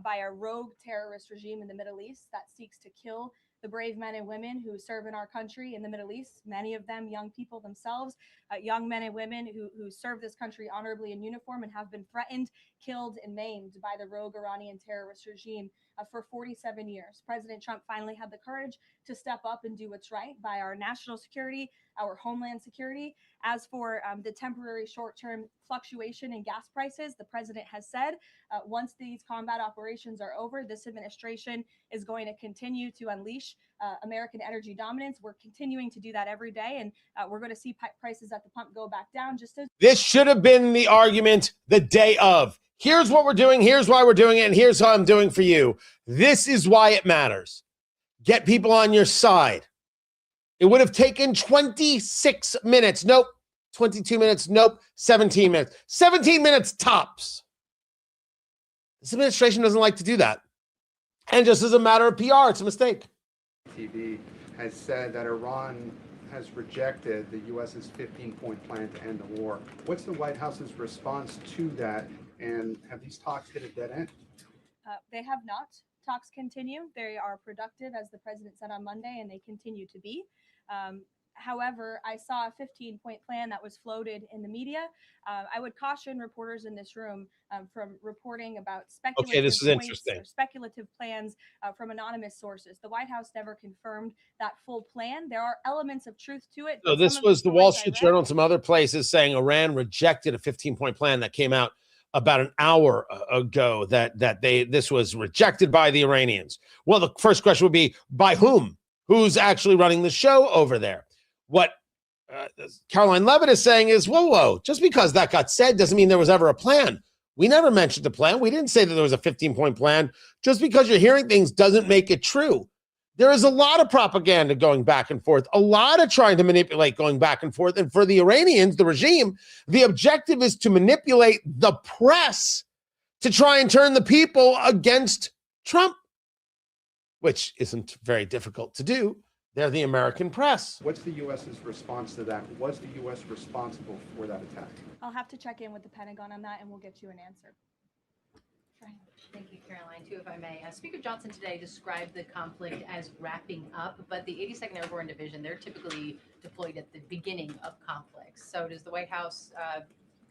by a rogue terrorist regime in the Middle East that seeks to kill the brave men and women who serve in our country in the Middle East, many of them young people themselves, young men and women who serve this country honorably in uniform and have been threatened, killed, and maimed by the rogue Iranian terrorist regime for 47 years. President Trump finally had the courage to step up and do what's right by our national security, our homeland security. As for the temporary short-term fluctuation in gas prices, the president has said once these combat operations are over, this administration is going to continue to unleash American energy dominance. We're continuing to do that every day, and we're going to see prices at the pump go back down just as. This should have been the argument the day of. Here's what we're doing. Here's why we're doing it. And here's how I'm doing for you. This is why it matters. Get people on your side. It would have taken 26 minutes. Nope. 22 minutes. Nope. 17 minutes. 17 minutes tops. This administration doesn't like to do that. And just as a matter of PR, it's a mistake. TV has said that Iran has rejected the U.S.'s 15-point plan to end the war. What's the White House's response to that? And have these talks hit a dead end? They have not. Talks continue. They are productive, as the president said on Monday, and they continue to be. However, I saw a 15-point plan that was floated in the media. I would caution reporters in this room from reporting about speculative plans from anonymous sources. The White House never confirmed that full plan. There are elements of truth to it. So this was the Wall Street Journal and some other places saying Iran rejected a 15-point plan that came out about an hour ago that this was rejected by the Iranians. Well, the first question would be, by whom? Who's actually running the show over there? What Karoline Leavitt is saying is, whoa, just because that got said doesn't mean there was ever a plan. We never mentioned the plan. We didn't say that there was a 15-point plan. Just because you're hearing things doesn't make it true. There is a lot of propaganda going back and forth, a lot of trying to manipulate going back and forth. And for the Iranians, the regime, the objective is to manipulate the press to try and turn the people against Trump, which isn't very difficult to do. They're the American press. What's the U.S.'s response to that? Was the U.S. responsible for that attack? I'll have to check in with the Pentagon on that, and we'll get you an answer. Thank you, Karoline, too, if I may. Speaker Johnson today described the conflict as wrapping up, but the 82nd Airborne Division, they're typically deployed at the beginning of conflicts. So does the White House...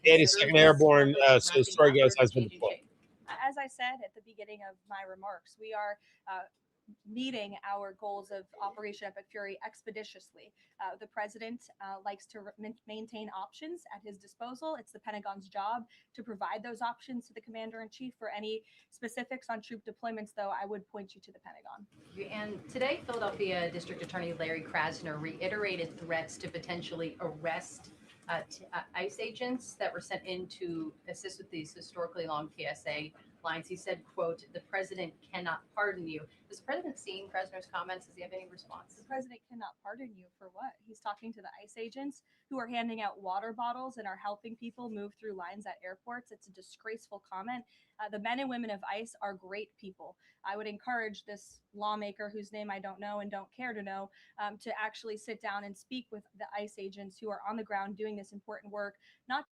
the 82nd Airborne, so the story goes, has been deployed. As I said at the beginning of my remarks, we are meeting our goals of Operation Epic Fury expeditiously. The president likes to maintain options at his disposal. It's the Pentagon's job to provide those options to the commander-in-chief. For any specifics on troop deployments, though, I would point you to the Pentagon. And today, Philadelphia District Attorney Larry Krasner reiterated threats to potentially arrest ICE agents that were sent in to assist with these historically long TSA lines. He said, quote, "The president cannot pardon you." Has the president seen Krasner's comments? Does he have any response? The president cannot pardon you for what? He's talking to the ICE agents who are handing out water bottles and are helping people move through lines at airports. It's a disgraceful comment. The men and women of ICE are great people. I would encourage this lawmaker, whose name I don't know and don't care to know, to actually sit down and speak with the ICE agents who are on the ground doing this important work, not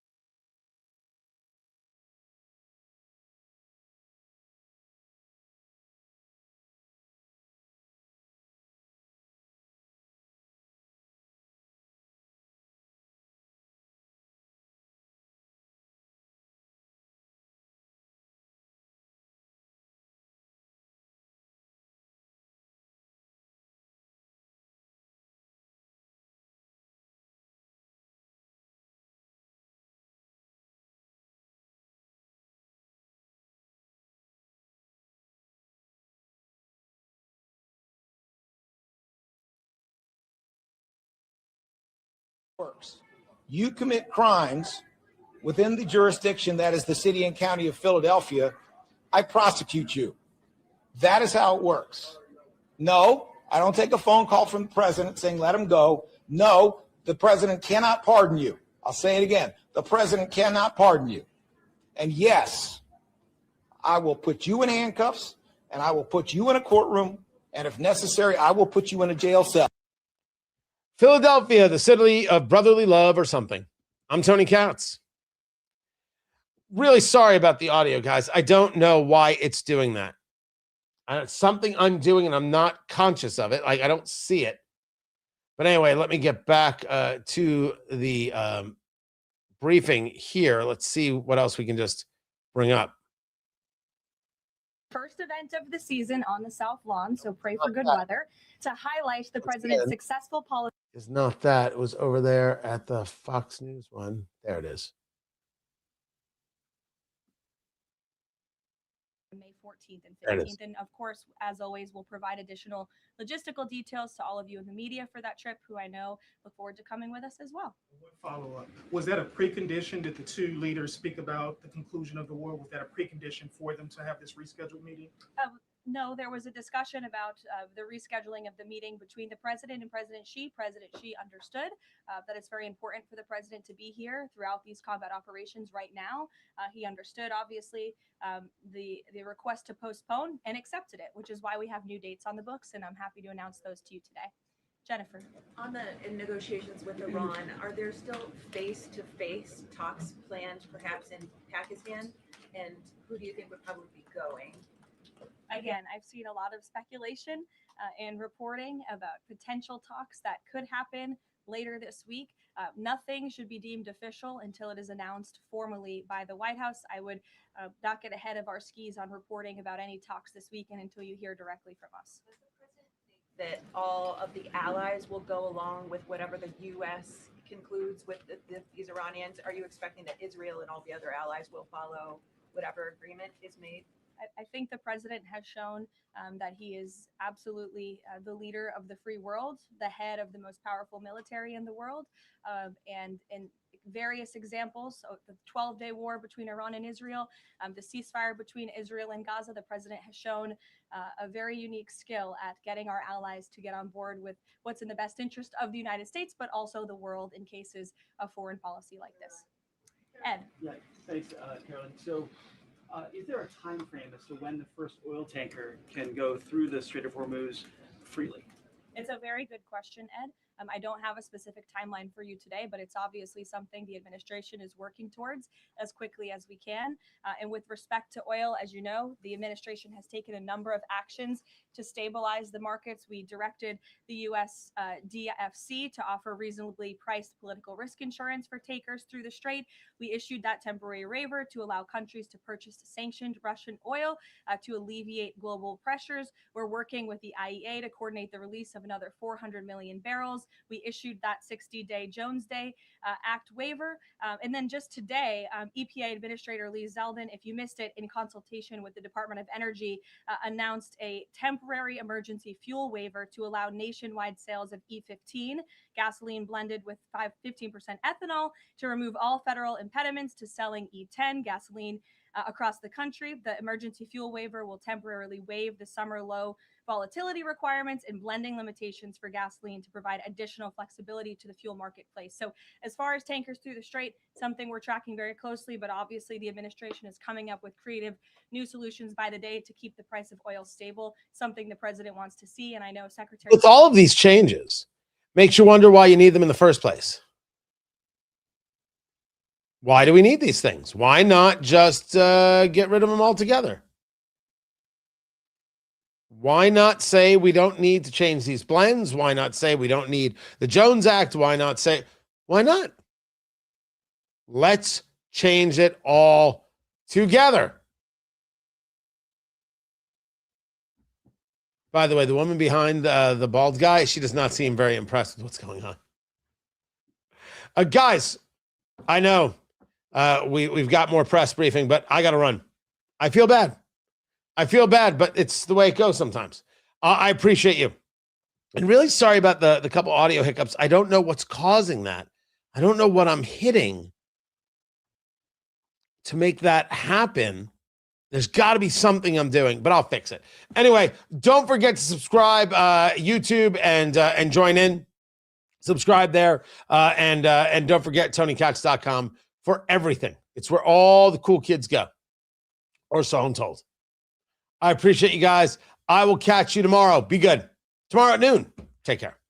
works. You commit crimes within the jurisdiction that is the city and county of Philadelphia, I prosecute you. That is how it works. No, I don't take a phone call from the president saying, let him go. No, the president cannot pardon you. I'll say it again. The president cannot pardon you. And yes, I will put you in handcuffs and I will put you in a courtroom. And if necessary, I will put you in a jail cell. Philadelphia, the city of brotherly love or something. I'm Tony Katz. Really sorry about the audio, guys. I don't know why it's doing that. It's something I'm doing and I'm not conscious of it. Like I don't see it. But anyway, let me get back to the briefing here. Let's see what else we can just bring up. First event of the season on the South Lawn, so pray for good weather to highlight the president's successful policy. It's not that. It was over there at the Fox News one. There it is. May 14th and 15th. And of course, as always, we'll provide additional logistical details to all of you in the media for that trip, who I know look forward to coming with us as well. One follow-up. Was that a precondition? Did the two leaders speak about the conclusion of the war? Was that a precondition for them to have this rescheduled meeting? No, there was a discussion about the rescheduling of the meeting between the president and President Xi. President Xi understood that it's very important for the president to be here throughout these combat operations right now. He understood, obviously, the request to postpone and accepted it, which is why we have new dates on the books, and I'm happy to announce those to you today. Jennifer. On the negotiations with Iran, are there still face-to-face talks planned perhaps in Pakistan? And who do you think would probably be going? Again, I've seen a lot of speculation and reporting about potential talks that could happen later this week. Nothing should be deemed official until it is announced formally by the White House. I would not get ahead of our skis on reporting about any talks this weekend until you hear directly from us. Does the president think that all of the allies will go along with whatever the U.S. concludes with these Iranians? Are you expecting that Israel and all the other allies will follow whatever agreement is made? I think the president has shown that he is absolutely the leader of the free world, the head of the most powerful military in the world, and in various examples, so the 12-day war between Iran and Israel, the ceasefire between Israel and Gaza, the president has shown a very unique skill at getting our allies to get on board with what's in the best interest of the United States, but also the world in cases of foreign policy like this. Ed. Yeah, thanks, Karoline. So, is there a time frame as to when the first oil tanker can go through the Strait of Hormuz freely? It's a very good question, Ed. I don't have a specific timeline for you today, but it's obviously something the administration is working towards as quickly as we can. And with respect to oil, as you know, the administration has taken a number of actions to stabilize the markets. We directed the U.S. DFC to offer reasonably priced political risk insurance for takers through the strait. We issued that temporary waiver to allow countries to purchase sanctioned Russian oil to alleviate global pressures. We're working with the IEA to coordinate the release of another 400 million barrels. We issued that 60-day Jones Day Act waiver. And then just today, EPA Administrator Lee Zeldin, if you missed it, in consultation with the Department of Energy, announced a temporary emergency fuel waiver to allow nationwide sales of E15, gasoline blended with 15% ethanol, to remove all federal impediments to selling E10 gasoline across the country. The emergency fuel waiver will temporarily waive the summer low volatility requirements and blending limitations for gasoline to provide additional flexibility to the fuel marketplace. So as far as tankers through the strait, something we're tracking very closely, but obviously the administration is coming up with creative new solutions by the day to keep the price of oil stable, something the president wants to see. And I know Secretary... With all of these changes, makes you wonder why you need them in the first place. Why do we need these things? Why not just get rid of them altogether? Why not say we don't need to change these blends? Why not say we don't need the Jones Act? Why not say, why not? Let's change it all together. By the way, the woman behind the bald guy, she does not seem very impressed with what's going on. Guys, I know we've got more press briefing, but I got to run. I feel bad, but it's the way it goes sometimes. I appreciate you. And really sorry about the couple audio hiccups. I don't know what's causing that. I don't know what I'm hitting to make that happen. There's got to be something I'm doing, but I'll fix it. Anyway, don't forget to subscribe YouTube and join in. Subscribe there and don't forget TonyKatz.com for everything. It's where all the cool kids go, or so I'm told. I appreciate you guys. I will catch you tomorrow. Be good. Tomorrow at noon. Take care.